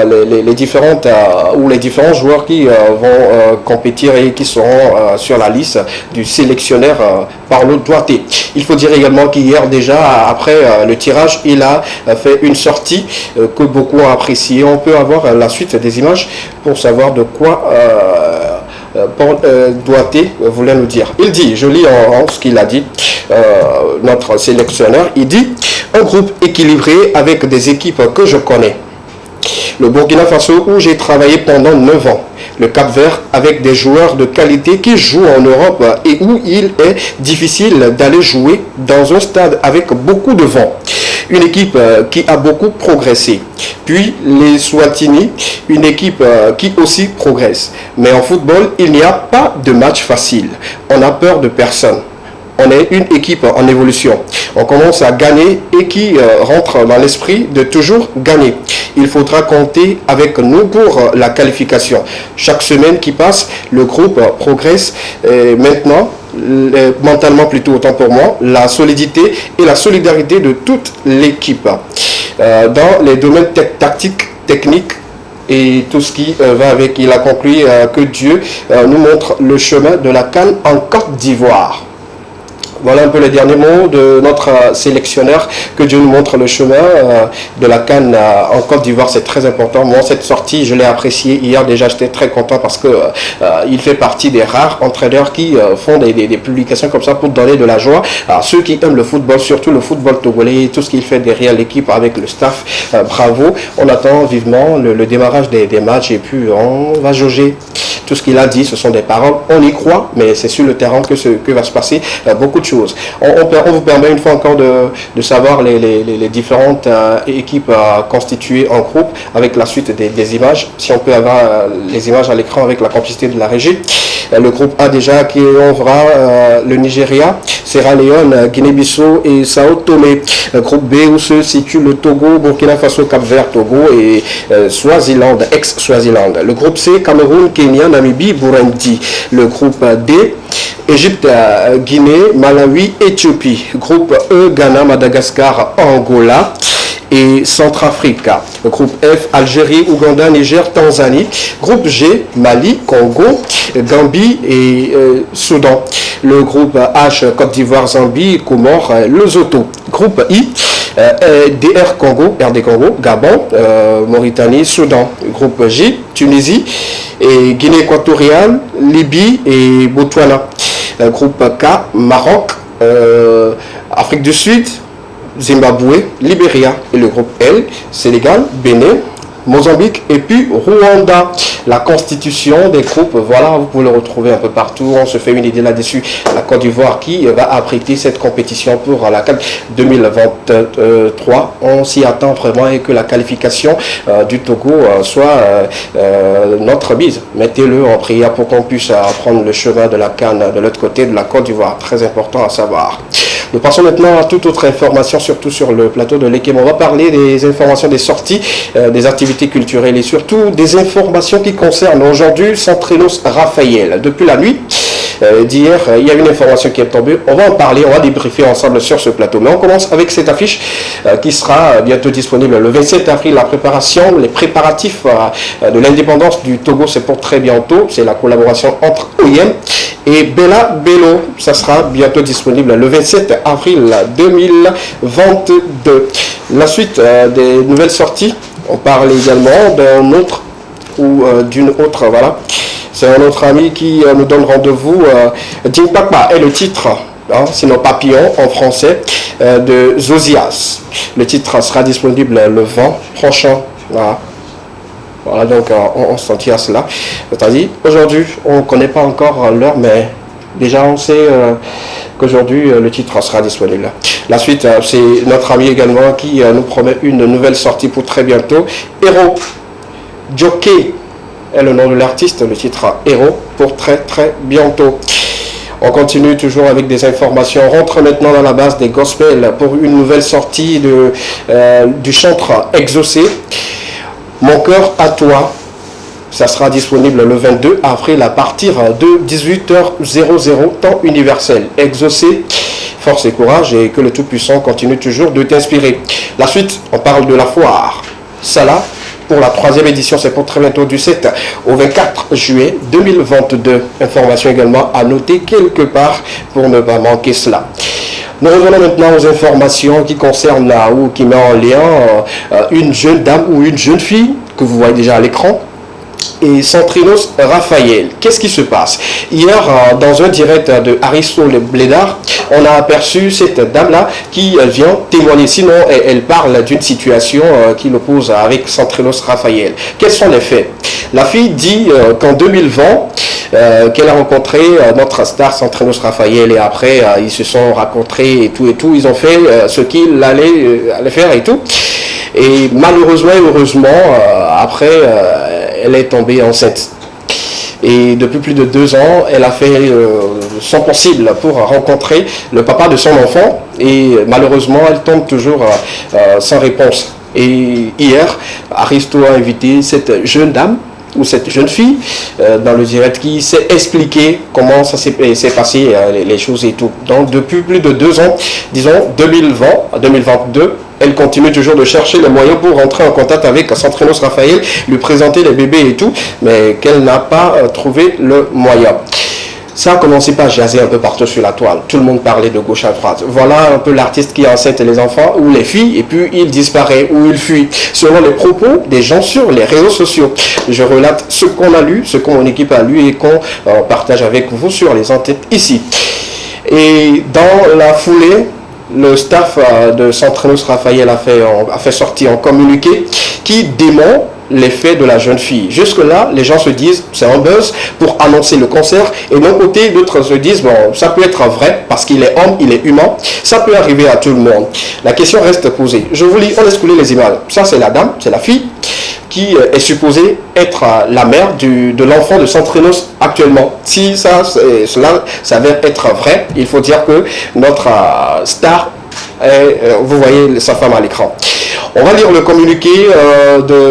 les différents joueurs qui vont compétir et qui seront sur la liste du sélectionneur Paulo Duarte. Il faut dire également qu'hier déjà, après le tirage, il a fait une sortie que beaucoup ont appréciée. On peut avoir la suite des images pour savoir de quoi Duarte voulait nous dire. Il dit, je lis en ce qu'il a dit, notre sélectionneur, il dit: un groupe équilibré avec des équipes que je connais. Le Burkina Faso où j'ai travaillé pendant 9 ans. Le Cap-Vert avec des joueurs de qualité qui jouent en Europe et où il est difficile d'aller jouer dans un stade avec beaucoup de vent. Une équipe qui a beaucoup progressé. Puis les Swatini, une équipe qui aussi progresse. Mais en football, il n'y a pas de match facile. On a peur de personne. On est une équipe en évolution. On commence à gagner et qui rentre dans l'esprit de toujours gagner. Il faudra compter avec nous pour la qualification. Chaque semaine qui passe, le groupe progresse. Et maintenant, mentalement plutôt, autant pour moi, la solidité et la solidarité de toute l'équipe. Dans les domaines tactiques, techniques, et tout ce qui va avec, il a conclu que Dieu nous montre le chemin de la CAN en Côte d'Ivoire. Voilà un peu les derniers mots de notre sélectionneur, que Dieu nous montre le chemin de la CAN en Côte d'Ivoire, c'est très important. Moi, cette sortie, je l'ai appréciée hier déjà, j'étais très content parce que il fait partie des rares entraîneurs qui font des publications comme ça pour donner de la joie à ceux qui aiment le football, surtout le football togolais, tout ce qu'il fait derrière l'équipe avec le staff, bravo. On attend vivement le démarrage des matchs et puis on va jauger tout ce qu'il a dit, ce sont des paroles, on y croit, mais c'est sur le terrain que va se passer beaucoup de choses. On vous permet une fois encore de savoir les différentes équipes constituées en groupe avec la suite des images. Si on peut avoir les images à l'écran avec la complicité de la régie. Le groupe A déjà qui ouvrira le Nigeria, Sierra Leone, Guinée-Bissau et Sao Tomé. Groupe B où se situe le Togo, Burkina Faso, Cap-Vert, Togo et Swaziland, ex-Swaziland. Le groupe C, Cameroun, Kenya, Namibie, Burundi. Le groupe D, Égypte, Guinée, Malawi, Éthiopie. Groupe E, Ghana, Madagascar, Angola et Centrafrique. Le groupe F, Algérie, Ouganda, Niger, Tanzanie. Groupe G, Mali, Congo, Gambie et Soudan. Le groupe H, Côte d'Ivoire, Zambie, Comores, Lesotho. Groupe I, DR Congo, RD Congo, Gabon, Mauritanie, Soudan. Groupe J, Tunisie et Guinée équatoriale, Libye et Botswana. Groupe K, Maroc, Afrique du Sud, Zimbabwe, Libéria et le groupe L, Sénégal, Bénin, Mozambique et puis Rwanda. La constitution des groupes, voilà, vous pouvez le retrouver un peu partout. On se fait une idée là-dessus. La Côte d'Ivoire qui va abriter cette compétition pour la CAN 2023. On s'y attend vraiment et que la qualification du Togo soit notre bise. Mettez-le en prière pour qu'on puisse prendre le chemin de la CAN de l'autre côté de la Côte d'Ivoire. Très important à savoir. Nous passons maintenant à toute autre information, surtout sur le plateau de l'Ekem. On va parler des informations des sorties, des activités culturelles et surtout des informations qui concernent aujourd'hui Centrinos Raphaël. Depuis la nuit d'hier, il y a une information qui est tombée. On va en parler, on va débriefer ensemble sur ce plateau. Mais on commence avec cette affiche qui sera bientôt disponible le 27 avril. La préparation, les préparatifs de l'indépendance du Togo, c'est pour très bientôt. C'est la collaboration entre OIM et Bella Bello. Ça sera bientôt disponible le 27 avril 2022. La suite des nouvelles sorties, on parle également d'un autre ou d'une autre, voilà. C'est un autre ami qui nous donne rendez-vous. Djingpakpa est le titre, hein, sinon Papillon en français, de Zosias. Le titre sera disponible le 20 prochain. Voilà. Voilà, donc on s'en tient à cela. C'est-à-dire, aujourd'hui, on ne connaît pas encore l'heure, mais déjà on sait qu'aujourd'hui le titre sera disponible. La suite, c'est notre ami également qui nous promet une nouvelle sortie pour très bientôt. Héros, Jockey est le nom de l'artiste, le titre Héros pour très très bientôt. On continue toujours avec des informations. On rentre maintenant dans la base des gospels pour une nouvelle sortie du chantre Exaucé. Mon cœur à toi, ça sera disponible le 22 avril à partir de 18h00 temps universel. Exaucé, force et courage et que le Tout-Puissant continue toujours de t'inspirer. La suite, on parle de la foire Salah pour la 3e édition, c'est pour très bientôt du 7 au 24 juillet 2022. Information également à noter quelque part pour ne pas manquer cela. Nous revenons maintenant aux informations qui concernent ou qui met en lien une jeune dame ou une jeune fille que vous voyez déjà à l'écran et Centrinos Raphaël. Qu'est-ce qui se passe? Hier, dans un direct de Aristo Le Blédard, on a aperçu cette dame-là qui vient témoigner. Sinon, elle parle d'une situation qui l'oppose avec Centrinos Raphaël. Quels sont les faits? La fille dit qu'en 2020, qu'elle a rencontré notre star Centrinos Raphaël et après, ils se sont rencontrés et tout. Ils ont fait ce qu'il allait faire et tout. Et malheureusement et heureusement, après, elle est tombée enceinte. Et depuis plus de 2 ans, elle a fait son possible pour rencontrer le papa de son enfant. Et malheureusement, elle tombe toujours sans réponse. Et hier, Aristo a invité cette jeune dame ou cette jeune fille dans le direct qui s'est expliqué comment ça s'est passé, les choses et tout. Donc depuis plus de 2 ans, disons 2020 à 2022, elle continue toujours de chercher les moyens pour rentrer en contact avec Centrinos Raphaël, lui présenter les bébés et tout, mais qu'elle n'a pas trouvé le moyen. Ça a commencé par jaser un peu partout sur la toile. Tout le monde parlait de gauche à droite. Voilà un peu l'artiste qui enceinte les enfants ou les filles et puis il disparaît ou il fuit. Selon les propos des gens sur les réseaux sociaux. Je relate ce qu'on a lu, ce que mon équipe a lu et qu'on partage avec vous sur les antennes ici. Et dans la foulée, le staff de Centrinos Raphaël a fait sortir un communiqué qui dément les faits de la jeune fille. Jusque-là, les gens se disent, c'est un buzz pour annoncer le concert. Et d'un côté, d'autres se disent, bon, ça peut être vrai parce qu'il est homme, il est humain. Ça peut arriver à tout le monde. La question reste posée. Je vous lis, on laisse couler les images. Ça, c'est la dame, c'est la fille qui est supposée être la mère de l'enfant de Centrinos actuellement. Si cela s'avère être vrai, il faut dire que notre star, vous voyez sa femme à l'écran. On va lire le communiqué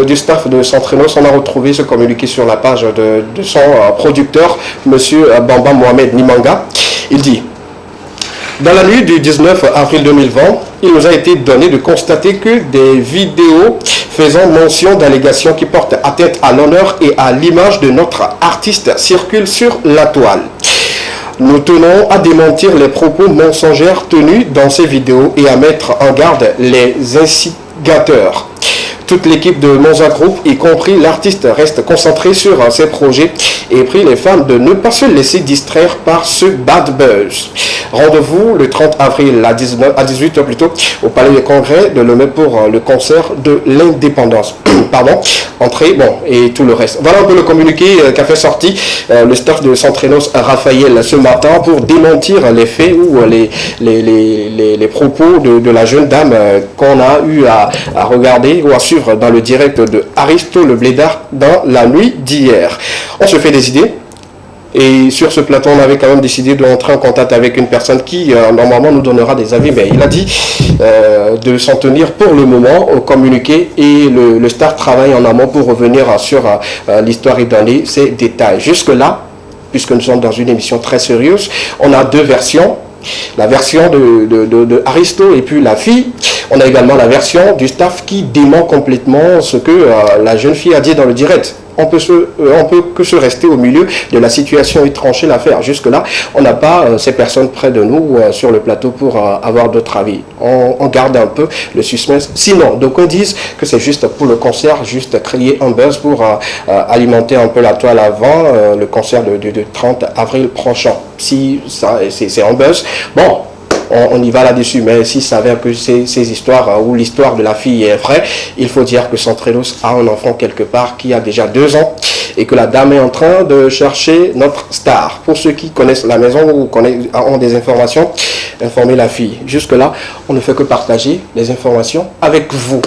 du staff de Centrinos. On a retrouvé ce communiqué sur la page de son producteur, monsieur Bamba Mohamed Nimanga. Il dit: dans la nuit du 19 avril 2020, il nous a été donné de constater que des vidéos faisant mention d'allégations qui portent atteinte à l'honneur et à l'image de notre artiste circulent sur la toile. Nous tenons à démentir les propos mensongers tenus dans ces vidéos et à mettre en garde les instigateurs. Toute l'équipe de Monza Group, y compris l'artiste, reste concentrée sur ses projets et prie les fans de ne pas se laisser distraire par ce bad buzz. Rendez-vous le 30 avril à 18h plutôt au Palais des Congrès de Lomé pour le concert de l'indépendance. Pardon, entrée, bon, et tout le reste. Voilà un peu le communiqué qu'a fait sortir le staff de Centrinos Raphaël ce matin pour démentir les faits ou les propos de la jeune dame qu'on a eu à regarder ou à suivre dans le direct de Aristo le Blédard dans la nuit d'hier. On se fait des idées. Et sur ce plateau, on avait quand même décidé d'entrer en contact avec une personne qui, normalement, nous donnera des avis. Mais il a dit de s'en tenir pour le moment au communiqué. Et le staff travaille en amont pour revenir sur l'histoire et donner ses détails. Jusque-là, puisque nous sommes dans une émission très sérieuse, on a deux versions. La version de Aristo et puis la fille. On a également la version du staff qui dément complètement ce que la jeune fille a dit dans le direct. On peut que se rester au milieu de la situation et trancher l'affaire. Jusque-là, on n'a pas ces personnes près de nous sur le plateau pour avoir d'autres avis. On garde un peu le suspense. Sinon, donc on dit que c'est juste pour le concert, juste créer un buzz pour alimenter un peu la toile avant le concert de 30 avril prochain. Si c'est un buzz, bon, on y va là-dessus, mais s'il s'avère que ces histoires ou l'histoire de la fille est vraie, il faut dire que Centrinos a un enfant quelque part qui a déjà 2 ans et que la dame est en train de chercher notre star. Pour ceux qui connaissent la maison ou ont des informations, informez la fille. Jusque-là, on ne fait que partager les informations avec vous.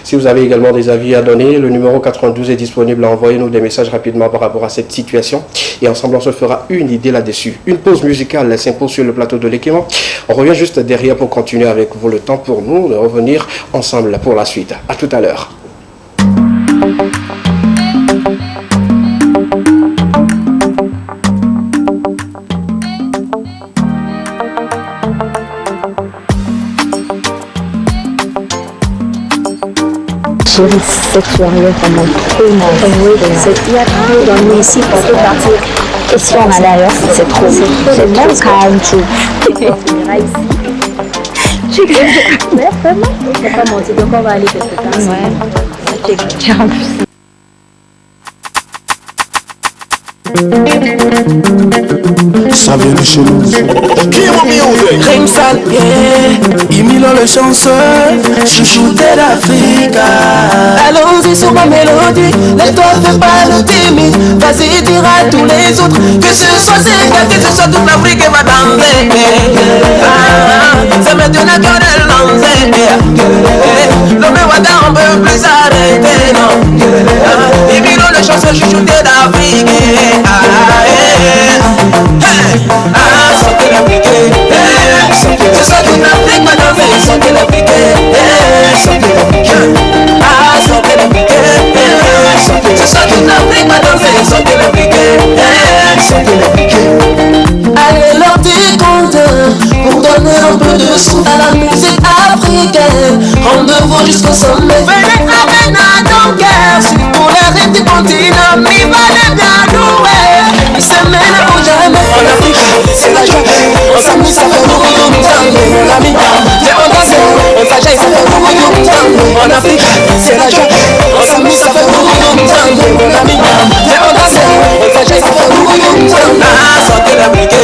Si vous avez également des avis à donner, le numéro 92 est disponible. Envoyez-nous des messages rapidement par rapport à cette situation. Et ensemble, on se fera une idée là-dessus. Une pause musicale s'impose sur le plateau de l'Équément. On revient juste derrière pour continuer avec vous. Le temps pour nous de revenir ensemble pour la suite. À tout à l'heure. Cette soirée vraiment trop mal. Il y a trop d'ennuis ici pour tout partir. Et si on a d'ailleurs, c'est trop calme, tout. Mais vraiment, on ne peut pas mentir, donc on va aller quelque part. Ouais, c'est clair en plus. Ça vient de chez nous. Rimsal, yeah. Imilo le chanceux, chouchouté d'Afrique. Allons-y sur ma mélodie, laisse-toi fais pas le timide. Vas-y, dire à tous les autres que ce soit Sénégal, que ce soit toute l'Afrique qui va danser. C'est maintenant que de lancer. L'homme est un peu plus arrêté, non. Imilo le chanceux, chouchouté d'Afrique. Sortez l'Afrique, c'est ça toute l'Afrique va danser. Sortez l'Afrique, sortez l'Afrique, sortez l'Afrique, c'est ça toute l'Afrique va danser. Sortez l'Afrique, sortez l'Afrique. Allez leur dire compte pour donner un peu de souffle à la musique africaine. Rendez-vous jusqu'au sommet. Venez avec dans guerre pour les rives du continent. Mi va les bien doués. Ils se mêlent pour jamais. En Afrique, c'est la joie. On s'amuse, ça fait nous mon ami. Viens on danse, on s'agit, ça fait nous en Afrique, c'est la joie. On s'amuse, ça fait nous mon ami. Viens on danse, on s'agit, ça fait nous sortez l'Afrique,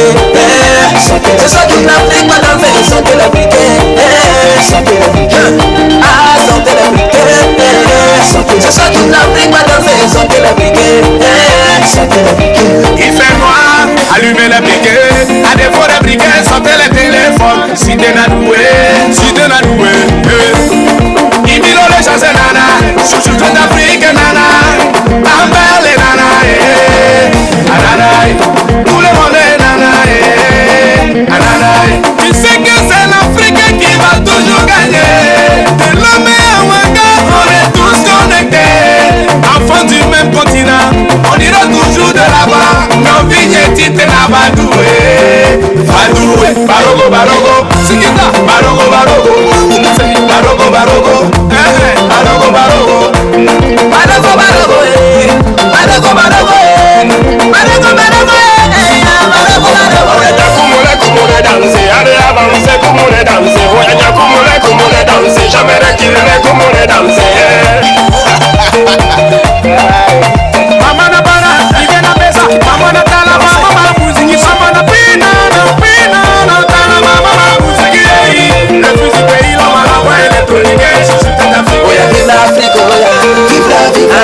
c'est ça toute l'Afrique va danser. Sortez l'Afrique, sortez l'Afrique, sortez l'Afrique, c'est ça toute l'Afrique. barogo, barogo. Sing it up. Barogo, barogo. Barogo, barogo. Barogo, barogo. Barogo, barogo, eh. Barogo, barogo, eh. Barogo, barogo, eh. Barogo, barogo. Como le danse, allez avancer, como le danse. Oya, como le danse. Jamais reculer, como le danse. Mama na para, vive na mesa. Mama na tala, mama na musique. Mama na pina, na tala, mama na musique. Le fusil pays, la mala, ouais, électronique. Oya, vive l'Afrique, oya. Vive l'Afrique,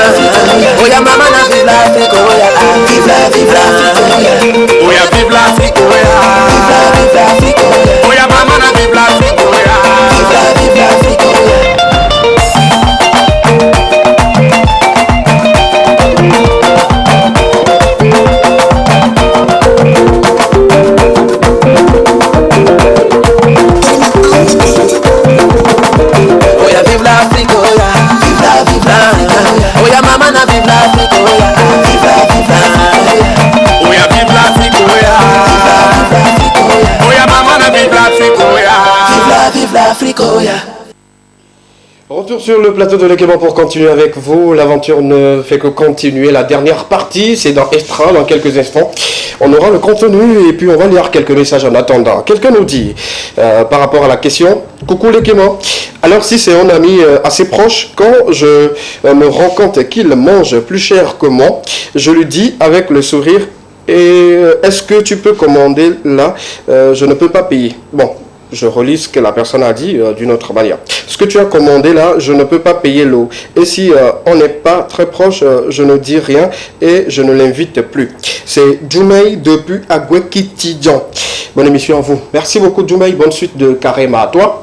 oya. Mama na vive l'Afrique, oya. Vive l'Afrique, oya. Oya, vive l'Afrique, oya. Vive l'Afrique, oya. Oya, mama na vive l'Afrique, oya. Vive l'Afrique, oya. Oya mama na vive l'Afrique, oya. Vive l'Afrique, oya. Vive l'Afrique, oya. Oya mama na vive l'Afrique, oya. Vive l'Afrique, oya. Retour sur le plateau de l'équipement pour continuer avec vous. L'aventure ne fait que continuer. La dernière partie, c'est dans Extra, dans quelques instants. On aura le contenu et puis on va lire quelques messages en attendant. Quelqu'un nous dit, par rapport à la question, coucou l'équipement. Alors si c'est un ami assez proche, quand je me rends compte qu'il mange plus cher que moi, je lui dis avec le sourire, et est-ce que tu peux commander là, je ne peux pas payer. Bon. Je relis ce que la personne a dit d'une autre manière. Ce que tu as commandé là, je ne peux pas payer l'eau. Et si on n'est pas très proche, je ne dis rien et je ne l'invite plus. C'est Djoumei depuis Agwekitidjan. Bonne émission à vous. Merci beaucoup Djoumei. Bonne suite de Karema à toi.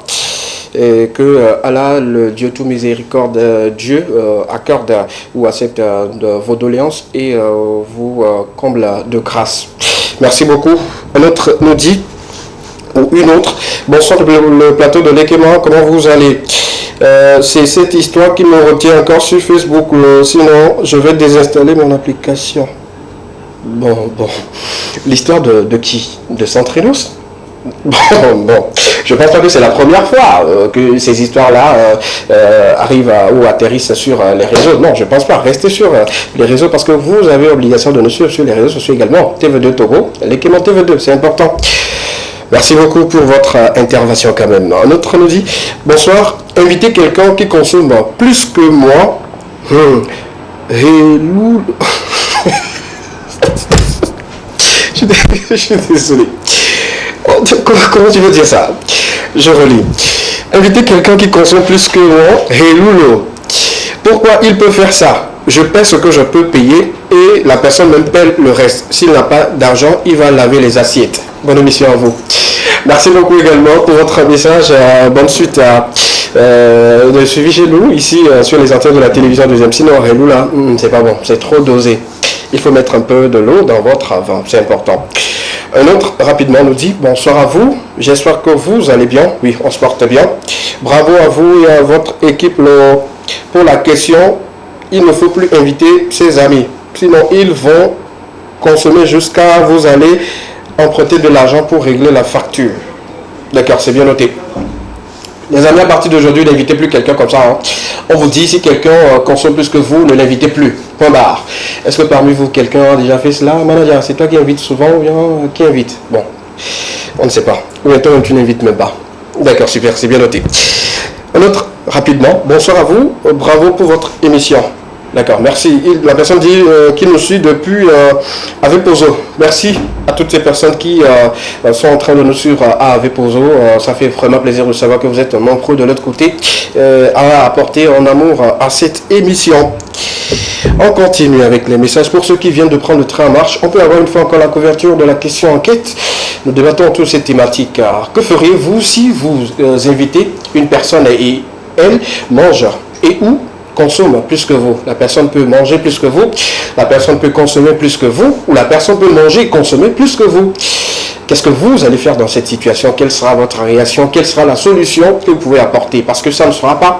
Et que Allah, le Dieu tout miséricorde, Dieu accorde ou accepte vos doléances et vous comble de grâce. Merci beaucoup. Un autre nous dit, ou une autre, bonsoir le plateau de l'équipement, comment vous allez? C'est cette histoire qui me retient encore sur Facebook, sinon je vais désinstaller mon application. Bon, l'histoire de qui? De Centrinos? Bon, je pense pas que c'est la première fois que ces histoires-là arrivent ou atterrissent sur les réseaux. Non, je pense pas. Restez sur les réseaux parce que vous avez obligation de nous suivre sur les réseaux sociaux également. TV2 Togo, l'équipement TV2, c'est important. Merci beaucoup pour votre intervention quand même. Un autre nous dit, bonsoir, invitez quelqu'un qui consomme plus que moi. Je suis désolé. Comment tu veux dire ça? Je relis. Invitez quelqu'un qui consomme plus que moi. Heloulo. Pourquoi il peut faire ça? Je paie ce que je peux payer et la personne me paie le reste. S'il n'a pas d'argent, il va laver les assiettes. Bonne émission à vous. Merci beaucoup également pour votre message. Bonne suite de suivi chez nous, ici sur les antennes de la télévision deuxième. Sinon, Relou là, c'est pas bon, c'est trop dosé. Il faut mettre un peu de l'eau dans votre vin, c'est important. Un autre, rapidement, nous dit, bonsoir à vous. J'espère que vous allez bien. Oui, on se porte bien. Bravo à vous et à votre équipe pour la question. Il ne faut plus inviter ses amis. Sinon, ils vont consommer jusqu'à vous allez emprunter de l'argent pour régler la facture. D'accord, c'est bien noté. Les amis, à partir d'aujourd'hui, n'invitez plus quelqu'un comme ça. Hein. On vous dit, si quelqu'un consomme plus que vous, ne l'invitez plus. Point barre. Est-ce que parmi vous, quelqu'un a déjà fait cela? Manager, c'est toi qui invites souvent ou bien qui invite? Bon, on ne sait pas. Ou bien toi, tu n'invites même pas. D'accord, super, c'est bien noté. Un autre, rapidement. Bonsoir à vous. Bravo pour votre émission. D'accord, merci. La personne dit qu'il nous suit depuis Avepozo. Merci à toutes ces personnes qui sont en train de nous suivre à Avepozo. Ça fait vraiment plaisir de savoir que vous êtes nombreux de l'autre côté à apporter en amour à cette émission. On continue avec les messages. Pour ceux qui viennent de prendre le train en marche, on peut avoir une fois encore la couverture de la question enquête. Nous débattons autour de cette thématique. Que feriez-vous si vous invitez une personne et elle mange et où consomme plus que vous? La personne peut manger plus que vous, la personne peut consommer plus que vous, ou la personne peut manger et consommer plus que vous. Qu'est-ce que vous allez faire dans cette situation? Quelle sera votre réaction? Quelle sera la solution que vous pouvez apporter? Parce que ça ne sera pas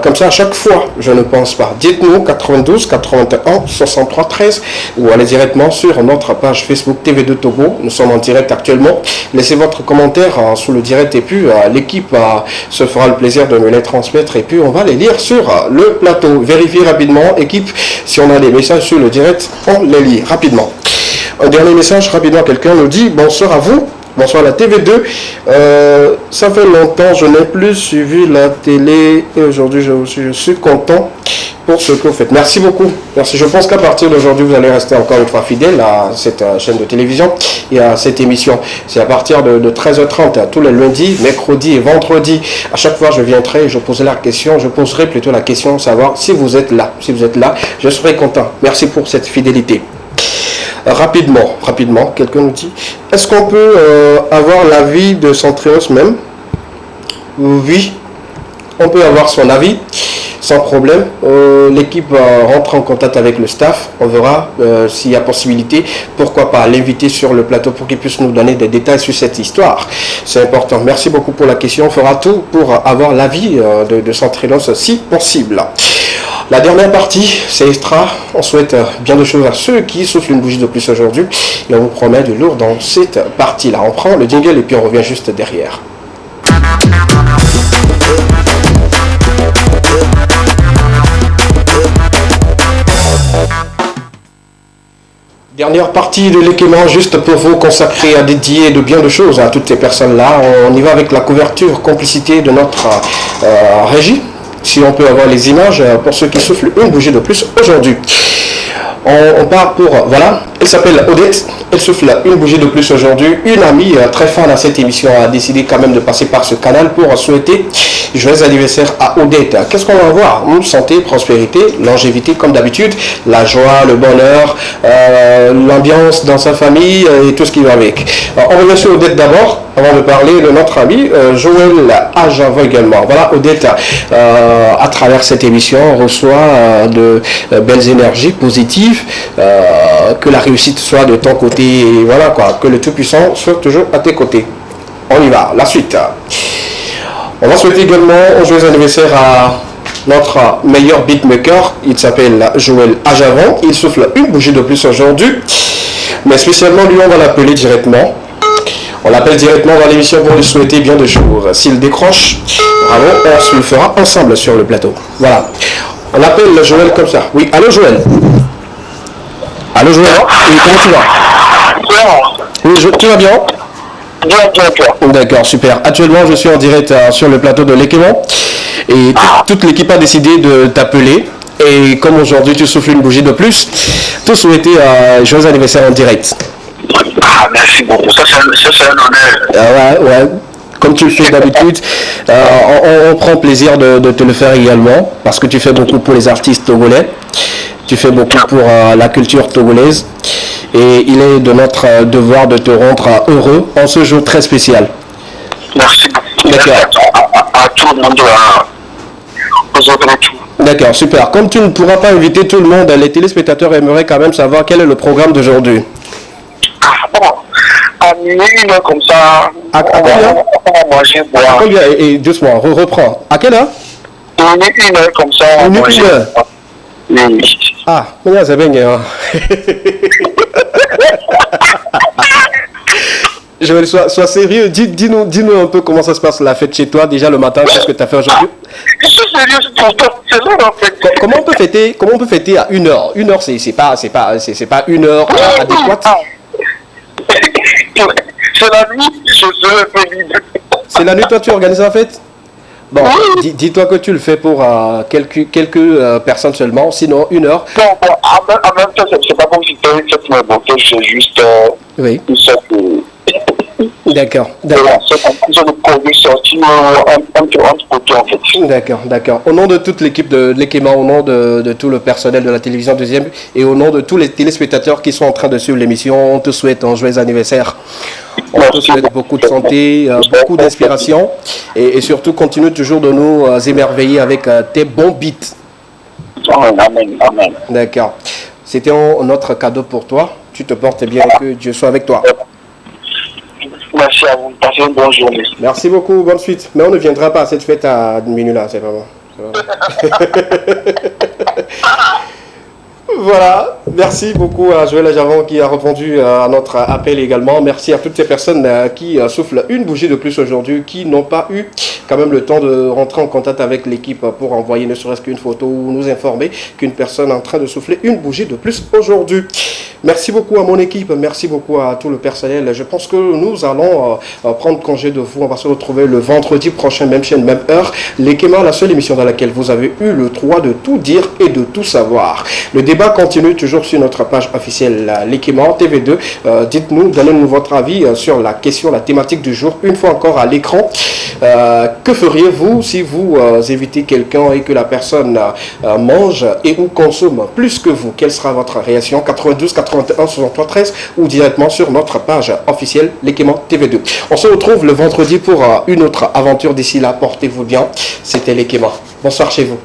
Comme ça, à chaque fois, je ne pense pas. Dites-nous 92 81 63 13 ou allez directement sur notre page Facebook TV2 Togo. Nous sommes en direct actuellement. Laissez votre commentaire sous le direct et puis l'équipe se fera le plaisir de me les transmettre et puis on va les lire sur le plateau. Vérifiez rapidement, équipe, si on a des messages sur le direct, on les lit rapidement. Un dernier message rapidement, quelqu'un nous dit bonsoir à vous. Bonsoir la TV2. Ça fait longtemps, je n'ai plus suivi la télé et aujourd'hui je suis content pour ce que vous faites. Merci beaucoup. Merci. Je pense qu'à partir d'aujourd'hui, vous allez rester encore une fois fidèle à cette chaîne de télévision et à cette émission. C'est à partir de 13h30 tous les lundis, mercredis et vendredis. À chaque fois, je viendrai et je poserai plutôt la question de savoir si vous êtes là. Si vous êtes là, je serai content. Merci pour cette fidélité. Rapidement, quelqu'un nous dit, est-ce qu'on peut avoir l'avis de Centrios même? Oui, on peut avoir son avis, sans problème. L'équipe rentre en contact avec le staff, on verra s'il y a possibilité, pourquoi pas l'inviter sur le plateau pour qu'il puisse nous donner des détails sur cette histoire. C'est important. Merci beaucoup pour la question, on fera tout pour avoir l'avis de Centrios si possible. La dernière partie, c'est extra. On souhaite bien de choses à ceux qui soufflent une bougie de plus aujourd'hui. Et on vous promet du lourd dans cette partie-là. On prend le jingle et puis on revient juste derrière. Dernière partie de l'équipement, juste pour vous consacrer à dédier de bien de choses à toutes ces personnes-là. On y va avec la couverture complicité de notre régie. Si on peut avoir les images pour ceux qui soufflent une bougie de plus aujourd'hui. On part pour, voilà, elle s'appelle Odette, elle souffle une bougie de plus aujourd'hui. Une amie très fan à cette émission a décidé quand même de passer par ce canal pour souhaiter joyeux anniversaire à Odette. Qu'est-ce qu'on va avoir? Santé, prospérité, longévité comme d'habitude, la joie, le bonheur, l'ambiance dans sa famille et tout ce qui va avec. Alors, on revient sur Odette d'abord, avant de parler de notre ami Joël Ajava également. Voilà, Odette, à travers cette émission, reçoit de belles énergies positives, que la réussite soit de ton côté, et voilà quoi, que le Tout-Puissant soit toujours à tes côtés. On y va, la suite. On va souhaiter également un joyeux anniversaire à notre meilleur beatmaker, il s'appelle Joël Ajavon, il souffle une bougie de plus aujourd'hui, mais spécialement lui on va l'appeler directement. On l'appelle directement dans l'émission pour lui souhaiter bien de jours. S'il décroche, bravo, on se le fera ensemble sur le plateau. Voilà. On appelle Joël comme ça. Oui, allô Joël. Allô Joël. Oui, comment tu vas? Oui, tu vas bien? Bien. D'accord, super. Actuellement, je suis en direct sur le plateau de l'équipement et toute l'équipe a décidé de t'appeler. Et comme aujourd'hui, tu souffles une bougie de plus, te souhaiter joyeux anniversaire en direct. Ah, merci beaucoup. Ça, c'est un honneur. Ouais. Comme tu le fais d'habitude, on prend plaisir de te le faire également parce que tu fais beaucoup pour les artistes togolais. Tu fais beaucoup pour la culture togolaise. Et il est de notre devoir de te rendre heureux en ce jour très spécial. Merci. D'accord. À tout le monde, aux autres et tout. D'accord, super. Comme tu ne pourras pas inviter tout le monde, les téléspectateurs aimeraient quand même savoir quel est le programme d'aujourd'hui. Ah bon, à minuit, comme ça, à combien? On va manger, boire. À combien? Et doucement, reprends. À quelle heure? Une heure comme ça, on va manger. Oui. Ah, mais c'est bien. Joël, sois sérieux, dis-nous un peu comment ça se passe la fête chez toi déjà le matin, qu'est-ce que tu as fait aujourd'hui? Je suis sérieux, c'est ça en fait. Comment on peut fêter à 1h? 1h c'est pas 1h adéquate. C'est la nuit, je fais libre. C'est la nuit, toi tu organises la fête? Bon, dis-toi que tu le fais pour quelques personnes seulement, sinon 1h. Bon, en même temps, c'est pas comme si tu avais fait ma beauté, c'est juste oui. Une sorte de... D'accord. D'accord. Au nom de toute l'équipe de l'équipement, au nom de tout le personnel de la télévision deuxième et au nom de tous les téléspectateurs qui sont en train de suivre l'émission, on te souhaite un joyeux anniversaire. On te souhaite beaucoup de santé, beaucoup d'inspiration et surtout continue toujours de nous émerveiller avec tes bons beats. Amen. D'accord. C'était notre cadeau pour toi. Tu te portes bien et que Dieu soit avec toi. Merci à vous. Passez une bonne journée. Merci beaucoup. Bonne suite. Mais on ne viendra pas à cette fête à minuit là, c'est vraiment. Voilà, merci beaucoup à Joël Javon qui a répondu à notre appel également. Merci à toutes ces personnes qui soufflent une bougie de plus aujourd'hui, qui n'ont pas eu quand même le temps de rentrer en contact avec l'équipe pour envoyer ne serait-ce qu'une photo ou nous informer qu'une personne est en train de souffler une bougie de plus aujourd'hui. Merci beaucoup à mon équipe, merci beaucoup à tout le personnel. Je pense que nous allons prendre congé de vous. On va se retrouver le vendredi prochain, même chaîne, même heure. L'Ekema, la seule émission dans laquelle vous avez eu le droit de tout dire et de tout savoir. Le débat continue toujours sur notre page officielle L'Ekema TV2. Dites-nous, donnez-nous votre avis sur la question, la thématique du jour. Une fois encore à l'écran, que feriez-vous si vous évitez quelqu'un et que la personne mange et ou consomme plus que vous? Quelle sera votre réaction? 92 81 63 13 ou directement sur notre page officielle L'Ekema TV2. On se retrouve le vendredi pour une autre aventure. D'ici là, portez-vous bien. C'était L'Ekema. Bonsoir chez vous.